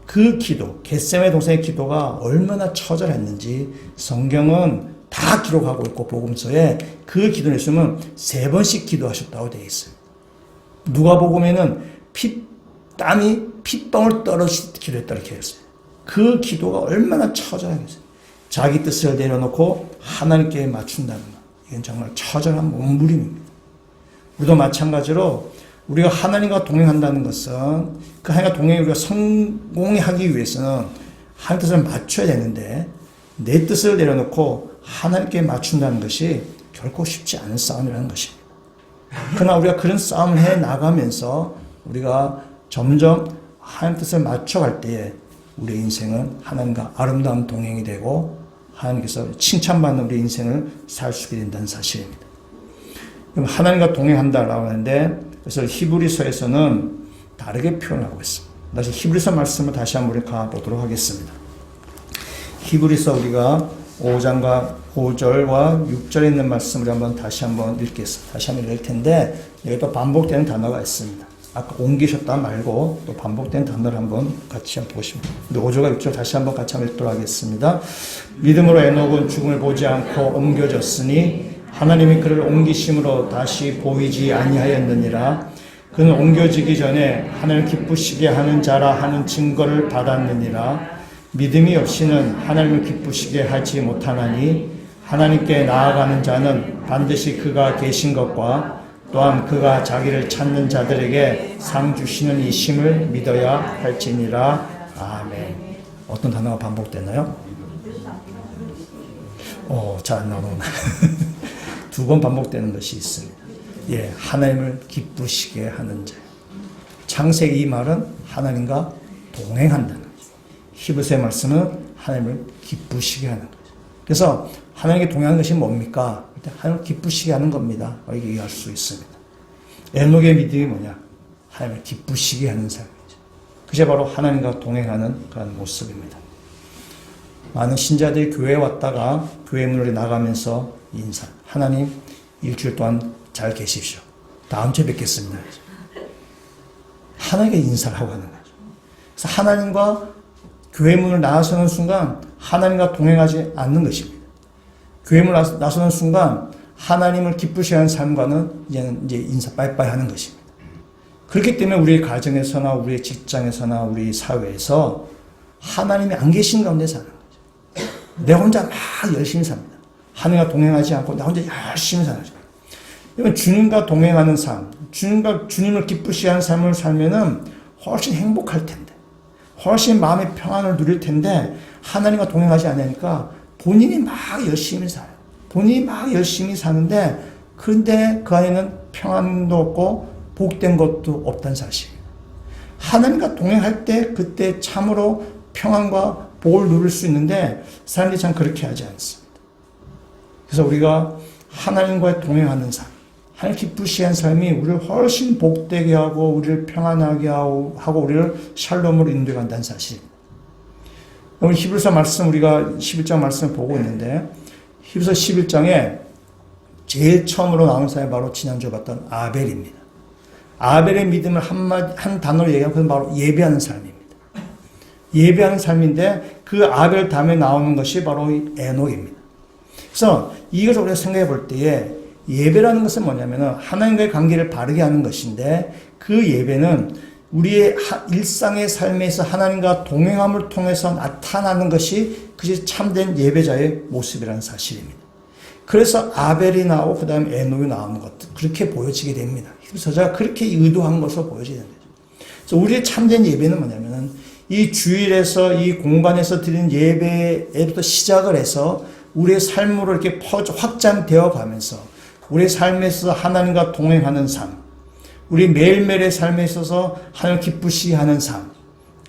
그 기도, 겟세마네 동산의 기도가 얼마나 처절했는지 성경은 다 기록하고 있고 복음서에 그 기도를 예수님은 3번씩 기도하셨다고 되어 있어요. 누가복음에는 땀이 핏방울 떨어지 기도했다 이렇게 했어요. 그 기도가 얼마나 처절하겠어요. 자기 뜻을 내려놓고 하나님께 맞춘다는 것. 이건 정말 처절한 몸부림입니다. 우리도 마찬가지로 우리가 하나님과 동행한다는 것은 그 하나님과 동행을 우리가 성공하기 위해서는 하나님 뜻을 맞춰야 되는데 내 뜻을 내려놓고 하나님께 맞춘다는 것이 결코 쉽지 않은 싸움이라는 것입니다. 그러나 우리가 그런 싸움을 해 나가면서 우리가 점점 하나님 뜻을 맞춰갈 때에 우리의 인생은 하나님과 아름다운 동행이 되고 하나님께서 칭찬받는 우리 인생을 살 수 있게 된다는 사실입니다. 그럼 하나님과 동행한다라고 하는데 그래서 히브리서에서는 다르게 표현하고 있습니다. 다시 히브리서 말씀을 다시 한번 우리 가보도록 하겠습니다. 히브리서 우리가 5장과 5절과 6절에 있는 말씀을 다시 한번 읽겠습니다. 다시 한번 읽을 텐데 여기 또 반복되는 단어가 있습니다. 아까 옮기셨다 말고 또 반복된 단어를 한번 같이 한번 보시면 5절과 6절 다시 한번 같이 한번 읽도록 하겠습니다. 믿음으로 에녹은 죽음을 보지 않고 옮겨졌으니 하나님이 그를 옮기심으로 다시 보이지 아니하였느니라. 그는 옮겨지기 전에 하나님을 기쁘시게 하는 자라 하는 증거를 받았느니라. 믿음이 없이는 하나님을 기쁘시게 하지 못하나니 하나님께 나아가는 자는 반드시 그가 계신 것과 또한 그가 자기를 찾는 자들에게 상 주시는 이심을 믿어야 할지니라. 아멘. 어떤 단어가 반복되나요? 잘 안 나오는구나. 2번 반복되는 것이 있습니다. 예, 하나님을 기쁘시게 하는 자. 창세기 이 말은 하나님과 동행한다는 거죠. 히브리서의 말씀은 하나님을 기쁘시게 하는 거죠. 그래서 하나님께 동행하는 것이 뭡니까? 하나님을 기쁘시게 하는 겁니다. 이렇게 이해할 수 있습니다. 에녹의 믿음이 뭐냐? 하나님을 기쁘시게 하는 삶이죠. 그게 바로 하나님과 동행하는 그런 모습입니다. 많은 신자들이 교회에 왔다가 교회 문으로 나가면서 인사. 하나님 일주일 동안 잘 계십시오. 다음 주에 뵙겠습니다. 하나님께 인사를 하고 가는 거죠. 그래서 하나님과 교회 문을 나서는 순간 하나님과 동행하지 않는 것입니다. 교회 문을 나서는 순간 하나님을 기쁘시게 하는 삶과는 이제 인사 빠이빠이 하는 것입니다. 그렇기 때문에 우리의 가정에서나 우리의 직장에서나 우리 사회에서 하나님이 안 계신 가운데 사는 거죠. 내 혼자 막 열심히 삽니다. 하나님과 동행하지 않고 나 혼자 열심히 사는 거죠. 이건 주님과 동행하는 삶, 주님을 기쁘시게 하는 삶을 살면은 훨씬 행복할 텐데, 훨씬 마음의 평안을 누릴 텐데, 하나님과 동행하지 않으니까 본인이 막 열심히 살아요. 본인이 막 열심히 사는데, 그런데 그 안에는 평안도 없고, 복된 것도 없다는 사실이에요. 하나님과 동행할 때, 그때 참으로 평안과 복을 누릴 수 있는데, 사람들이 참 그렇게 하지 않습니다. 그래서 우리가 하나님과 동행하는 삶, 하나님 기쁘시게 하는 삶이 우리를 훨씬 복되게 하고 우리를 평안하게 하고 우리를 샬롬으로 인도해 간다는 사실입니다. 오늘 히브리서 말씀 우리가 11장 말씀을 보고 있는데 히브리서 11장에 제일 처음으로 나온 사람이 바로 지난주에 봤던 아벨입니다. 아벨의 믿음을 한 단어로 얘기하면 그건 바로 예배하는 삶입니다. 예배하는 삶인데 그 아벨 다음에 나오는 것이 바로 에녹입니다. 그래서 이것을 우리가 생각해 볼 때에 예배라는 것은 뭐냐면은 하나님과의 관계를 바르게 하는 것인데 그 예배는 우리의 일상의 삶에서 하나님과 동행함을 통해서 나타나는 것이 그것이 참된 예배자의 모습이라는 사실입니다. 그래서 아벨이 나오고 그 다음에 에녹이 나오는 것도 그렇게 보여지게 됩니다. 저자가 그렇게 의도한 것으로 보여지게 됩니다. 그래서 우리의 참된 예배는 뭐냐면은 이 주일에서 이 공간에서 드리는 예배에부터 시작을 해서 우리의 삶으로 이렇게 확장되어 가면서 우리의 삶에 있어서 하나님과 동행하는 삶, 우리 매일매일의 삶에 있어서 하나님을 기쁘시게 하는 삶,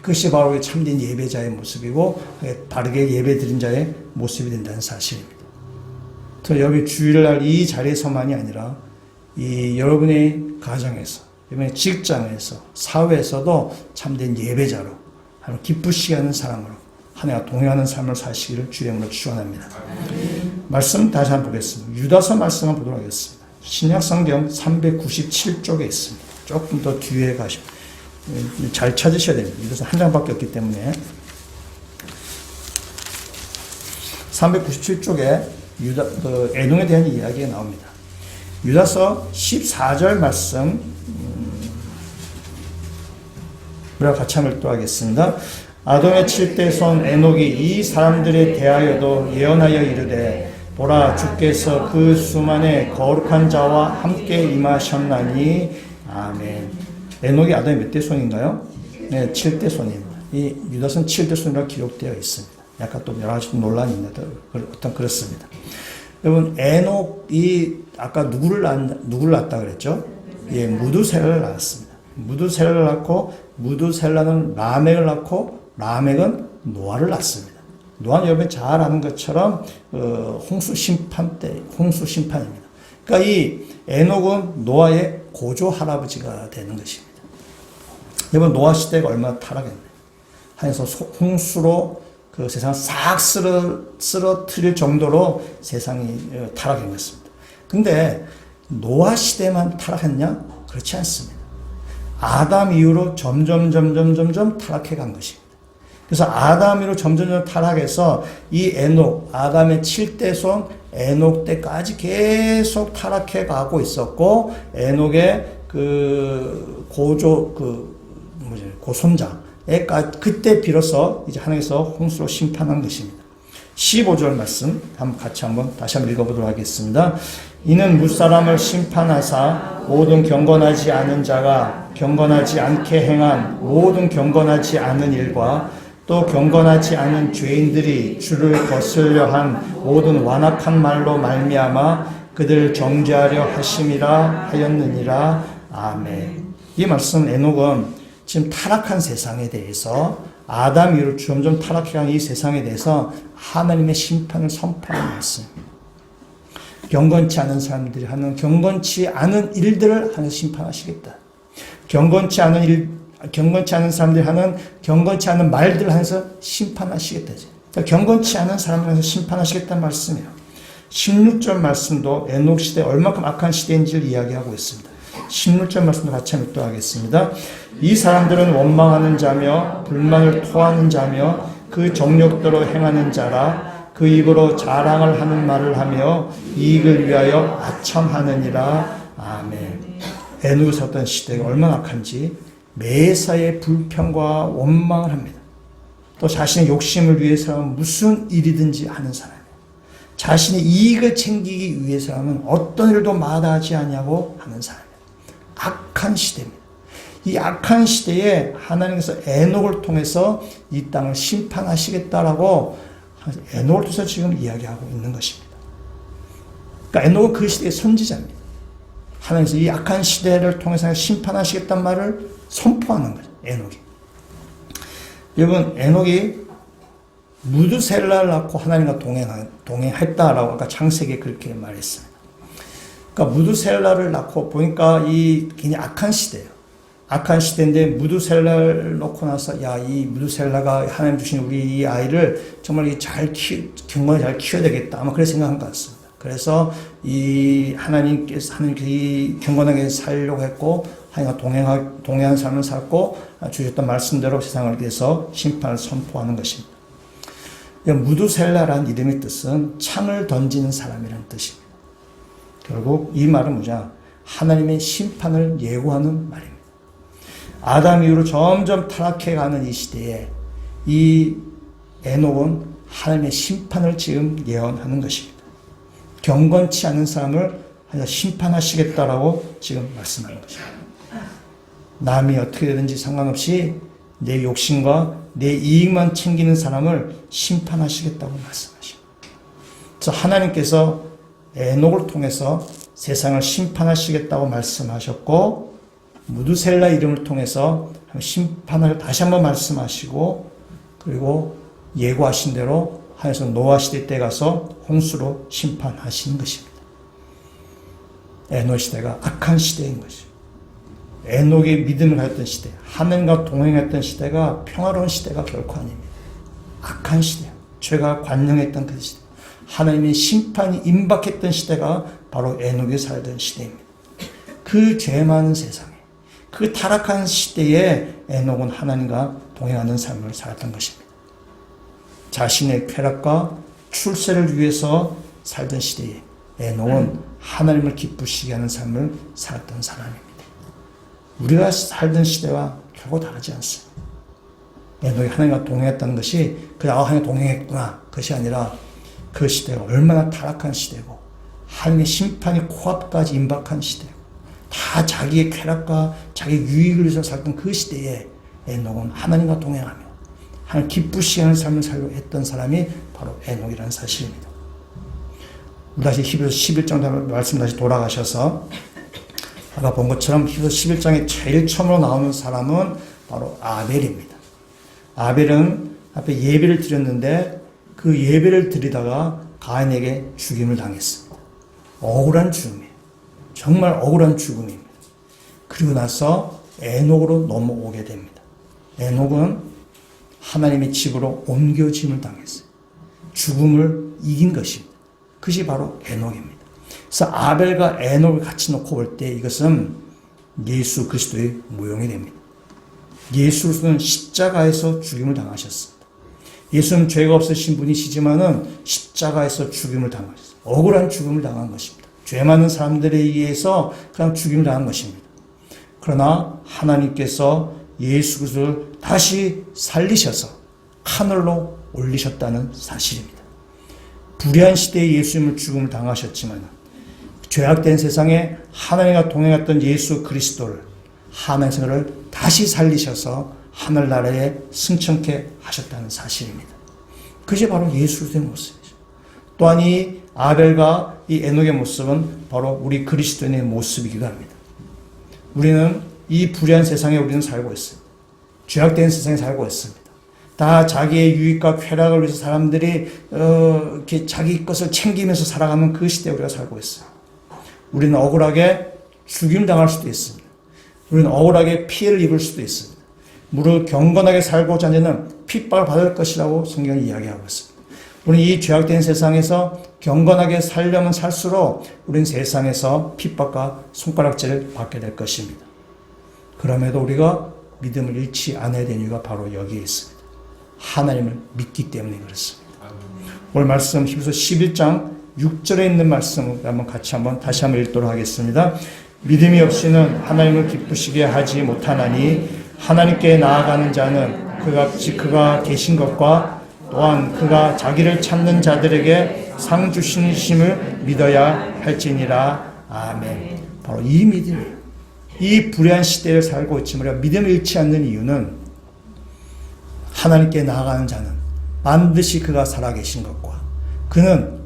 그것이 바로 참된 예배자의 모습이고 바르게 예배드린 자의 모습이 된다는 사실입니다. 그래서 여러분이 주일날 이 자리에서만이 아니라 이 여러분의 가정에서, 여러분의 직장에서, 사회에서도 참된 예배자로 하나님을 기쁘시게 하는 사람으로 하나님과 동행하는 삶을 사시기를 주의 이름으로 축원합니다. 말씀 다시 한번 보겠습니다. 유다서 말씀 한번 보도록 하겠습니다. 신약성경 397쪽에 있습니다. 조금 더 뒤에 가시면 잘 찾으셔야 됩니다. 유다서 한 장밖에 없기 때문에 397쪽에 에녹에 대한 이야기가 나옵니다. 유다서 14절 말씀 우리가 같이 한번 읽도록 하겠습니다. 아돔의 7대 손 에녹이 이 사람들에 대하여도 예언하여 이르되 보라 주께서 그 수만의 거룩한 자와 함께 임하셨나니 아멘. 에녹이 아돔의 몇 대 손인가요? 네, 7대 손입니다. 이 유다서는 7대 손이라고 기록되어 있습니다. 약간 또 여러 가지 논란이 있는데 어떤 그렇습니다. 여러분 에녹이 아까 누구를 낳았다 그랬죠? 예, 무두셀을 낳았습니다. 무두셀라를 낳고 무두셀라는 라멕을 낳고 라멕은 노아를 낳습니다. 노아는 여러분이 잘 아는 것처럼 홍수 심판 때 홍수 심판입니다. 그러니까 이 에녹은 노아의 고조 할아버지가 되는 것입니다. 여러분 노아 시대가 얼마나 타락했나요? 하여서 홍수로 그 세상을 싹 쓰러뜨릴 정도로 세상이 타락한 것입니다. 근데 노아 시대만 타락했냐? 그렇지 않습니다. 아담 이후로 점점 타락해 간 것입니다. 그래서 아담 이후로 점점 타락해서 이 에녹, 아담의 7대 손 에녹 때까지 계속 타락해 가고 있었고, 에녹의 그 고손자, 그때 비로소 이제 하나님께서 홍수로 심판한 것입니다. 15절 말씀 다시 한번 읽어보도록 하겠습니다. 이는 무사람을 심판하사 모든 경건하지 않은 자가 경건하지 않게 행한 모든 경건하지 않은 일과 또 경건하지 않은 죄인들이 주를 거슬려 한 모든 완악한 말로 말미암아 그들을 정죄하려 하심이라 하였느니라. 아멘. 이 말씀 에녹은 지금 타락한 세상에 대해서 아담 이후로 점점 타락해간 이 세상에 대해서 하나님의 심판을 선포하는 말씀입니다. 경건치 않은 사람들이 하는 경건치 않은 일들을 하나님 심판하시겠다. 경건치 않은 사람들이 하는 경건치 않은 말들을 하면서 심판하시겠다. 그러니까 경건치 않은 사람을 하면서 심판하시겠다는 말씀이에요. 16절 말씀도 에녹 시대 얼마큼 악한 시대인지를 이야기하고 있습니다. 16절 말씀도 같이 한번 읽도록 하겠습니다. 이 사람들은 원망하는 자며 불만을 토하는 자며 그 정욕대로 행하는 자라. 그 입으로 자랑을 하는 말을 하며 이익을 위하여 아첨하느니라. 아멘. 에녹이 살던 시대가 얼마나 악한지 매사에 불평과 원망을 합니다. 또 자신의 욕심을 위해서는 무슨 일이든지 하는 사람이에요. 자신의 이익을 챙기기 위해서는 어떤 일도 마다하지 않냐고 하는 사람이에요. 악한 시대입니다. 이 악한 시대에 하나님께서 에녹을 통해서 이 땅을 심판하시겠다라고 에녹을 통해서 지금 이야기하고 있는 것입니다. 그러니까 에녹은 그 시대의 선지자입니다. 하나님께서 이 악한 시대를 통해서 심판하시겠다는 말을 선포하는 거죠. 에녹이. 여러분 에녹이 무두셀라를 낳고 하나님과 동행했다라고 아까 창세기에 그렇게 말했습니다. 그러니까 무두셀라를 낳고 보니까 이 굉장히 악한 시대예요. 악한 시대인데 무두셀라를 놓고 나서 이 무두셀라가 하나님 주신 우리 이 아이를 정말 경건히 잘 키워야 되겠다. 아마 그런 생각한 것 같습니다. 그래서 하나님께서 이 경건하게 살려고 했고 하나님과 동행하는 삶을 살고 주셨던 말씀대로 세상을 위해서 심판을 선포하는 것입니다. 무두셀라라는 이름의 뜻은 창을 던지는 사람이라는 뜻입니다. 결국 이 말은 뭐냐? 하나님의 심판을 예고하는 말입니다. 아담 이후로 점점 타락해가는 이 시대에 이 에녹은 하나님의 심판을 지금 예언하는 것입니다. 경건치 않은 사람을 심판하시겠다라고 지금 말씀하는 것입니다. 남이 어떻게 되든지 상관없이 내 욕심과 내 이익만 챙기는 사람을 심판하시겠다고 말씀하십니다. 그래서 하나님께서 에녹을 통해서 세상을 심판하시겠다고 말씀하셨고 무두셀라 이름을 통해서 심판을 다시 한번 말씀하시고 그리고 예고하신 대로 하여서 노아 시대 때 가서 홍수로 심판하시는 것입니다. 에녹 시대가 악한 시대인 것이죠. 에녹의 믿음을 가졌던 시대, 하나님과 동행했던 시대가 평화로운 시대가 결코 아닙니다. 악한 시대예요. 죄가 관영했던 그 시대. 하나님의 심판이 임박했던 시대가 바로 에녹이 살던 시대입니다. 그 죄 많은 세상에, 그 타락한 시대에 에녹은 하나님과 동행하는 삶을 살았던 것입니다. 자신의 쾌락과 출세를 위해서 살던 시대에 에녹은 하나님을 기쁘시게 하는 삶을 살았던 사람입니다. 우리가 살던 시대와 결코 다르지 않습니다. 에녹이 하나님과 동행했다는 것이 그냥 하나님과 동행했구나 그것이 아니라 그 시대가 얼마나 타락한 시대고 하나님의 심판이 코앞까지 임박한 시대고 다 자기의 쾌락과 자기 유익을 위해서 살던 그 시대에 에녹은 하나님과 동행하며 하나님 기쁘시게 하는 삶을 살려고 했던 사람이 바로 에녹이라는 사실입니다. 우리 다시 히브리서 11장 말씀 다시 돌아가셔서 아까 본 것처럼 히브리서 11장에 제일 처음으로 나오는 사람은 바로 아벨입니다. 아벨은 앞에 예배를 드렸는데 그 예배를 드리다가 가인에게 죽임을 당했습니다. 억울한 죽음이에요. 정말 억울한 죽음입니다. 그리고 나서 에녹으로 넘어오게 됩니다. 에녹은 하나님의 집으로 옮겨짐을 당했어요. 죽음을 이긴 것입니다. 그것이 바로 에녹입니다. 그래서 아벨과 에녹을 같이 놓고 볼 때 이것은 예수 그리스도의 모형이 됩니다. 예수 그리스도는 십자가에서 죽임을 당하셨습니다. 예수는 죄가 없으신 분이시지만은 십자가에서 죽임을 당하셨습니다. 억울한 죽음을 당한 것입니다. 죄 많은 사람들에 의해서 그냥 죽임을 당한 것입니다. 그러나 하나님께서 예수 그리스도를 다시 살리셔서 하늘로 올리셨다는 사실입니다. 불의한 시대에 예수님을 죽음을 당하셨지만 죄악된 세상에 하나님과 동행했던 예수 그리스도를 하나님을 다시 살리셔서 하늘나라에 승천케 하셨다는 사실입니다. 그것이 바로 예수 그리스도의 모습이죠. 또한 이 아벨과 이 에녹의 모습은 바로 우리 그리스도인의 모습이기도 합니다. 우리는 이 불의한 세상에 우리는 살고 있습니다. 죄악된 세상에 살고 있습니다. 다 자기의 유익과 쾌락을 위해서 사람들이 이렇게 자기 것을 챙기면서 살아가는 그 시대에 우리가 살고 있어요. 우리는 억울하게 죽임을 당할 수도 있습니다. 우리는 억울하게 피해를 입을 수도 있습니다. 무릇 경건하게 살고자 하는 핍박을 받을 것이라고 성경이 이야기하고 있습니다. 우리는 이 죄악된 세상에서 경건하게 살려면 살수록 우리는 세상에서 핍박과 손가락질을 받게 될 것입니다. 그럼에도 우리가 믿음을 잃지 않아야 되는 이유가 바로 여기에 있습니다. 하나님을 믿기 때문에 그렇습니다. 오늘 말씀 히브리서 11장 6절에 있는 말씀을 다시 한번 읽도록 하겠습니다. 믿음이 없이는 하나님을 기쁘시게 하지 못하나니 하나님께 나아가는 자는 그가 계신 것과 또한 그가 자기를 찾는 자들에게 상 주시심을 믿어야 할지니라. 아멘. 바로 이 믿음이에요. 이 불의한 시대를 살고 있지만 우리가 믿음을 잃지 않는 이유는 하나님께 나아가는 자는 반드시 그가 살아계신 것과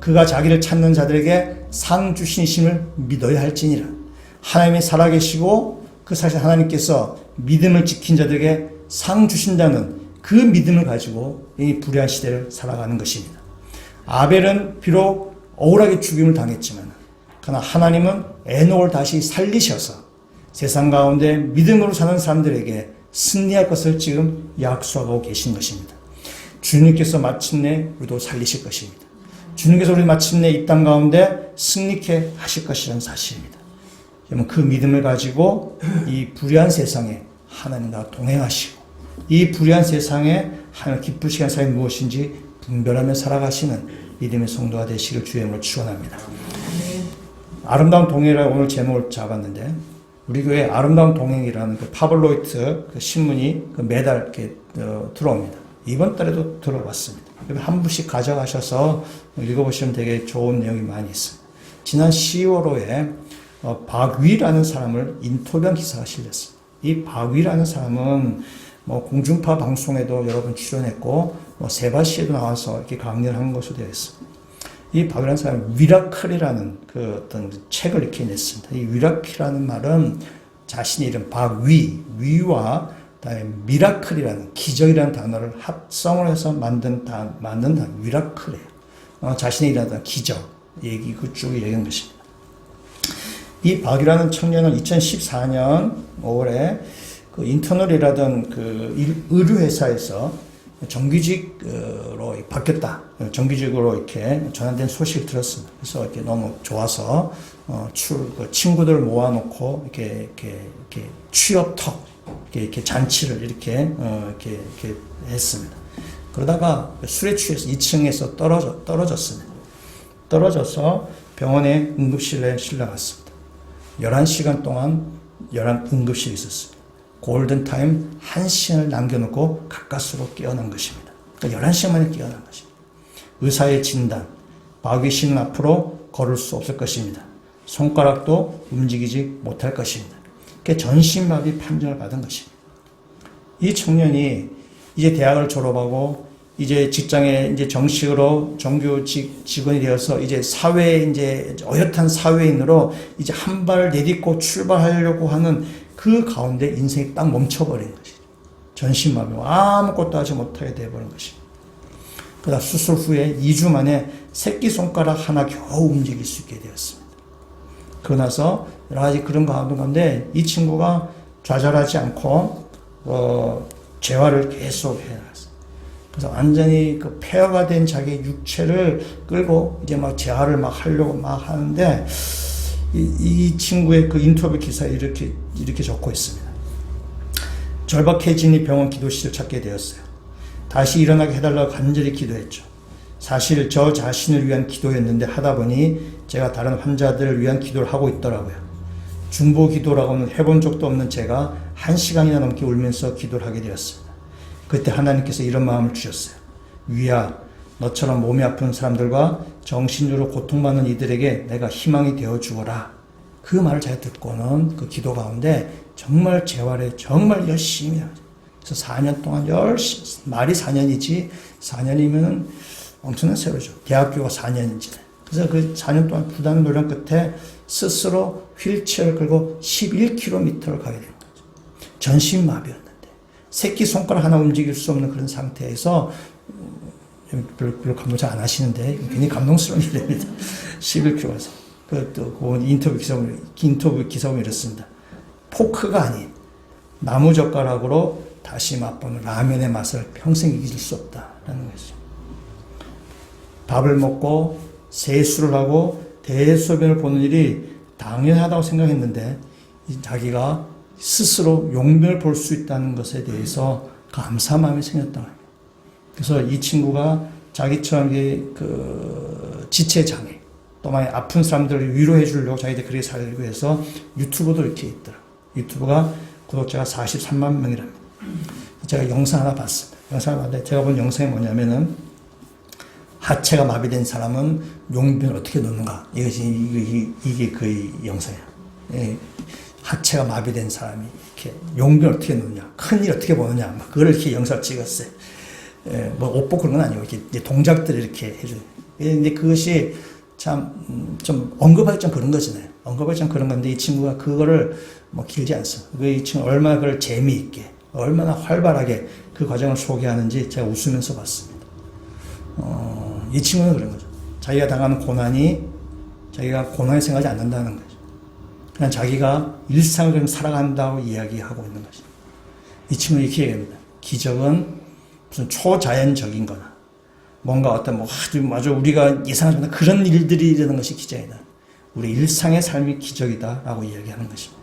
그가 자기를 찾는 자들에게 상 주시심을 믿어야 할지니라. 하나님이 살아계시고 그 사실 하나님께서 믿음을 지킨 자들에게 상 주신다는 그 믿음을 가지고 이 불의한 시대를 살아가는 것입니다. 아벨은 비록 억울하게 죽임을 당했지만 그러나 하나님은 에녹을 다시 살리셔서 세상 가운데 믿음으로 사는 사람들에게 승리할 것을 지금 약속하고 계신 것입니다. 주님께서 마침내 우리도 살리실 것입니다. 주님께서 우리 마침내 이 땅 가운데 승리케 하실 것이라는 사실입니다. 여러분 그 믿음을 가지고 이 불의한 세상에 하나님과 동행하시고 이 불의한 세상에 하나님 기쁘시게 하는 사람이 무엇인지 분별하며 살아가시는 믿음의 성도가 되시길 주의 이름으로 축원합니다. 아름다운 동행이라고 오늘 제목을 잡았는데 우리 교회 아름다운 동행이라는 그 파블로이트 그 신문이 그 매달 이렇게 들어옵니다. 이번 달에도 들어왔습니다. 한 부씩 가져가셔서 읽어보시면 되게 좋은 내용이 많이 있습니다. 지난 10월호에 박위라는 사람을 인터뷰한 기사가 실렸습니다. 이 박위라는 사람은 공중파 방송에도 여러 번 출연했고 세바시에도 나와서 이렇게 강연을 한 것으로 되어 있습니다. 이 박위라는 사람은 위라클이라는 그 어떤 책을 이렇게 냈습니다. 이 위라클이라는 말은 자신의 이름 위와 그다음에 미라클이라는 기적이라는 단어를 합성을 해서 만든 단어 위라클이에요. 자신의 일하던 기적 얘기 그쪽을 얘기한 것입니다. 이 박이라는 청년은 2014년 5월에 그 인터널이라던 그 의류회사에서 정규직으로 바뀌었다. 정규직으로 이렇게 전환된 소식을 들었습니다. 그래서 이렇게 너무 좋아서 친구들 모아놓고 이렇게 취업턱 이렇게 잔치를 이렇게 했습니다. 그러다가 술에 취해서 2층에서 떨어졌습니다. 떨어져서 병원에 응급실에 실려갔습니다. 11시간 동안 응급실에 있었습니다. 골든타임 1시간을 남겨놓고 가까스로 깨어난 것입니다. 그러니까 11시간 만에 깨어난 것입니다. 의사의 진단, 박위 씨는 앞으로 걸을 수 없을 것입니다. 손가락도 움직이지 못할 것입니다. 전신마비 판정을 받은 것입니다. 이 청년이 이제 대학을 졸업하고 이제 직장에 이제 정식으로 정규 직원이 되어서 이제 사회에 이제 어엿한 사회인으로 이제 한 발 내딛고 출발하려고 하는 그 가운데 인생이 딱 멈춰버린 것이죠. 전신마비로 아무것도 하지 못하게 되어버린 것이죠. 그러다 수술 후에 2주 만에 새끼손가락 하나 겨우 움직일 수 있게 되었습니다. 그러고 나서 여러 가지 그런 가운데 이 친구가 좌절하지 않고 재활을 계속 해나갔어요. 그래서 완전히 그 폐허가 된 자기 육체를 끌고 이제 막 재활을 막 하려고 막 하는데 이 친구의 그 인터뷰 기사에 이렇게 적고 있습니다. 절박해지니 병원 기도실을 찾게 되었어요. 다시 일어나게 해달라고 간절히 기도했죠. 사실 저 자신을 위한 기도였는데 하다 보니 제가 다른 환자들을 위한 기도를 하고 있더라고요. 중보 기도라고는 해본 적도 없는 제가 1시간이나 넘게 울면서 기도를 하게 되었습니다. 그때 하나님께서 이런 마음을 주셨어요. 위야, 너처럼 몸이 아픈 사람들과 정신으로 고통받는 이들에게 내가 희망이 되어 주어라. 그 말을 제가 듣고는 그 기도 가운데 정말 재활에 정말 열심히 하죠. 그래서 4년 동안 열심히, 말이 4년이지 4년이면 엄청난 세월이죠. 대학교가 4년인지. 그래서 그 4년 동안 부단한 노력 끝에 스스로 휠체어를 끌고 11km를 가게 된 거죠. 전신마비였는데 새끼손가락 하나 움직일 수 없는 그런 상태에서 별로 감동 잘 안 하시는데 굉장히 감동스러운 일입니다. 11km에서. 그 인터뷰 기사 보면 이렇습니다. 포크가 아닌 나무젓가락으로 다시 맛보는 라면의 맛을 평생 잊을 수 없다라는 것이죠. 밥을 먹고 세수를 하고 대소변을 보는 일이 당연하다고 생각했는데 자기가 스스로 용변을 볼 수 있다는 것에 대해서 감사한 마음이 생겼다고 합니다. 그래서 이 친구가 자기처럼 그 지체장애 또 많이 아픈 사람들을 위로해 주려고 자기들 그렇게 살고 해서 유튜브도 이렇게 있더라고요. 유튜브가 구독자가 43만 명이랍니다. 제가 영상 하나 봤습니다. 영상을 봤는데 제가 본 영상이 뭐냐면은 하체가 마비된 사람은 용변을 어떻게 놓는가. 이게 그 영상이에요. 예, 하체가 마비된 사람이 이렇게 용변을 어떻게 놓느냐. 큰일 어떻게 보느냐. 막 그걸 이렇게 영상을 찍었어요. 예, 뭐 옷 벗고 그런 건 아니고 이렇게 이제 동작들을 이렇게 해줘요. 근데 그것이 참 좀 언급하기 좀 그런 거잖아요. 언급하기 좀 그런 건데 이 친구가 그거를 뭐 길지 않습니다. 이 친구가 얼마나 그걸 재미있게 얼마나 활발하게 그 과정을 소개하는지 제가 웃으면서 봤습니다. 이 친구는 그런 거죠. 자기가 당하는 고난이 자기가 고난이 생각하지 않는다는 거죠. 그냥 자기가 일상을 그냥 살아간다고 이야기하고 있는 거죠. 이 친구는 이렇게 얘기합니다. 기적은 무슨 초자연적인 거나 뭔가 어떤 뭐 아주 우리가 예상하지 못한 그런 일들이 일어나는 것이 기적이다. 우리 일상의 삶이 기적이다라고 이야기하는 것입니다.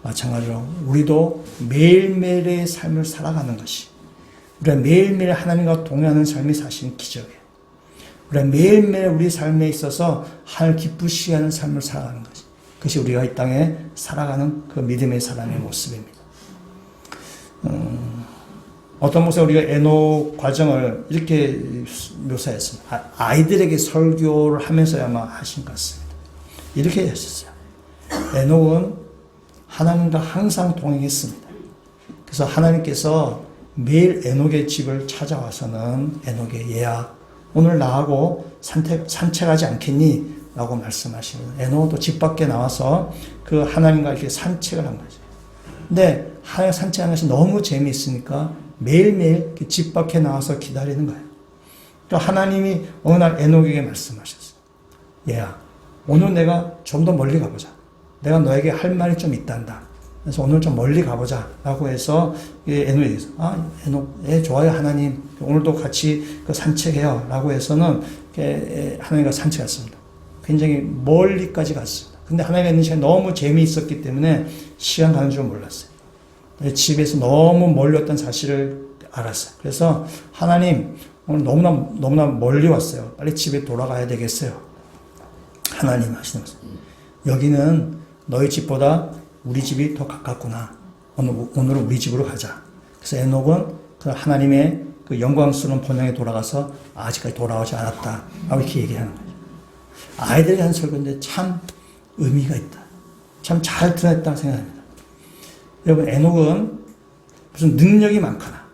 마찬가지로 우리도 매일매일의 삶을 살아가는 것이 우리가 매일매일 하나님과 동행하는 삶이 사실은 기적이에요. 우리가 매일매일 우리 삶에 있어서 하나님을 기쁘시게 하는 삶을 살아가는 것이 그것이 우리가 이 땅에 살아가는 그 믿음의 사람의 모습입니다. 어떤 곳에 우리가 에녹 과정을 이렇게 묘사했습니다. 아이들에게 설교를 하면서 아마 하신 것 같습니다. 이렇게 하셨어요. 에녹은 하나님과 항상 동행했습니다. 그래서 하나님께서 매일 에녹의 집을 찾아와서는 에녹의 얘야 오늘 나하고 산책하지 않겠니? 라고 말씀하시면 에녹도 집 밖에 나와서 그 하나님과 이렇게 산책을 한 거죠. 근데 하나님 산책하는 것이 너무 재미있으니까 매일매일 집 밖에 나와서 기다리는 거예요. 또 하나님이 어느 날 에녹에게 말씀하셨어요. 얘야, 오늘 내가 좀 더 멀리 가보자. 내가 너에게 할 말이 좀 있단다. 그래서 오늘 좀 멀리 가보자. 라고 해서 에녹에게서 에녹, 좋아요 하나님. 오늘도 같이 산책해요. 라고 해서는 하나님과 산책했습니다. 굉장히 멀리까지 갔습니다. 근데 하나님과 있는 시간이 너무 재미있었기 때문에 시간 가는 줄 몰랐어요. 집에서 너무 멀리 왔다는 사실을 알았어요. 그래서 하나님 오늘 너무나 멀리 왔어요. 빨리 집에 돌아가야 되겠어요. 하나님 하시는 말씀. 여기는 너희 집보다 우리 집이 더 가깝구나. 오늘은 우리 집으로 가자. 그래서 에녹은 그 하나님의 그 영광스러운 본향에 돌아가서 아직까지 돌아오지 않았다. 라고 이렇게 얘기하는 거죠. 아이들에게 하는 설교인데 참 의미가 있다. 참 잘 드러냈다고 생각합니다. 여러분, 에녹은 무슨 능력이 많거나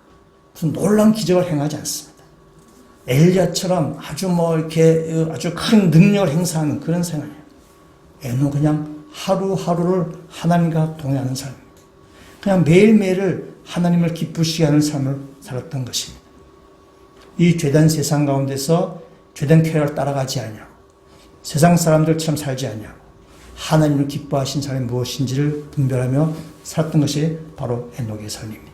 무슨 놀라운 기적을 행하지 않습니다. 엘리야처럼 아주 큰 능력을 행사하는 그런 생활이에요. 에녹은 그냥 하루하루를 하나님과 동행하는 삶입니다. 그냥 매일매일을 하나님을 기쁘시게 하는 삶을 살았던 것입니다. 이 죄된 세상 가운데서 죄된 쾌락을 따라가지 않냐고, 세상 사람들처럼 살지 않냐고, 하나님을 기뻐하신 삶이 무엇인지를 분별하며 살았던 것이 바로 에녹의 삶입니다.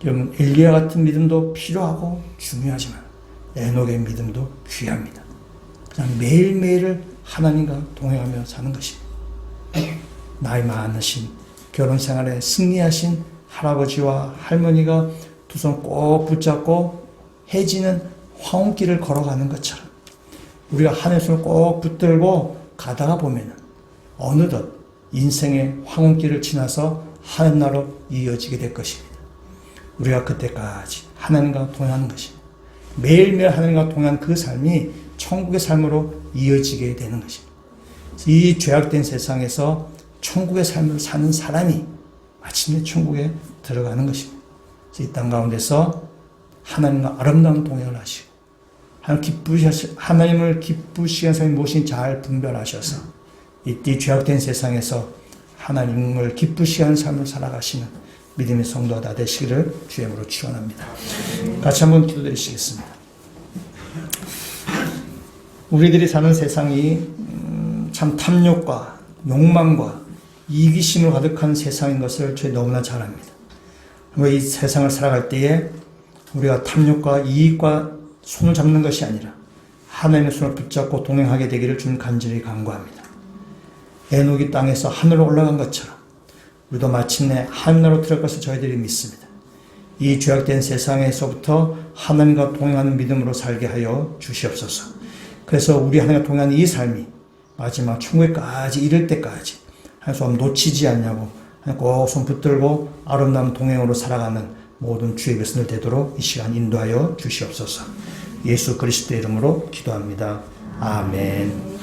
여러분, 엘리야 같은 믿음도 필요하고 중요하지만 에녹의 믿음도 귀합니다. 그냥 매일매일을 하나님과 동행하며 사는 것입니다. 나이 많으신 결혼 생활에 승리하신 할아버지와 할머니가 두 손 꼭 붙잡고 해지는 황혼길을 걸어가는 것처럼 우리가 하나님의 손을 꼭 붙들고 가다가 보면 어느덧 인생의 황혼길을 지나서 하나님 나라로 이어지게 될 것입니다. 우리가 그때까지 하나님과 동행하는 것입니다. 매일매일 하나님과 동행한 그 삶이 천국의 삶으로 이어지게 되는 것입니다. 이 죄악된 세상에서 천국의 삶을 사는 사람이 마침내 천국에 들어가는 것입니다. 이 땅 가운데서 하나님과 아름다운 동행을 하시고 하나님을 기쁘시게 하는 삶이 무엇인지 잘 분별하셔서 이 죄악된 세상에서 하나님을 기쁘시게 하는 삶을 살아가시는 믿음의 성도가 다 되시기를 주의 이름으로 축원합니다. 같이 한번 기도드리시겠습니다. 우리들이 사는 세상이 참 탐욕과 욕망과 이기심으로 가득한 세상인 것을 저희 너무나 잘 압니다. 이 세상을 살아갈 때에 우리가 탐욕과 이익과 손을 잡는 것이 아니라 하나님의 손을 붙잡고 동행하게 되기를 주님 간절히 간구합니다. 에녹이 땅에서 하늘로 올라간 것처럼 우리도 마침내 하늘로 들어갈 것을 저희들이 믿습니다. 이 죄악된 세상에서부터 하나님과 동행하는 믿음으로 살게 하여 주시옵소서. 그래서 우리 하나님과 동행하는 이 삶이 마지막 천국에까지 이를 때까지 하나님 놓치지 않냐고 꼭 손 붙들고 아름다운 동행으로 살아가는 모든 주의 백성들 되도록 이 시간 인도하여 주시옵소서. 예수 그리스도의 이름으로 기도합니다. 아멘.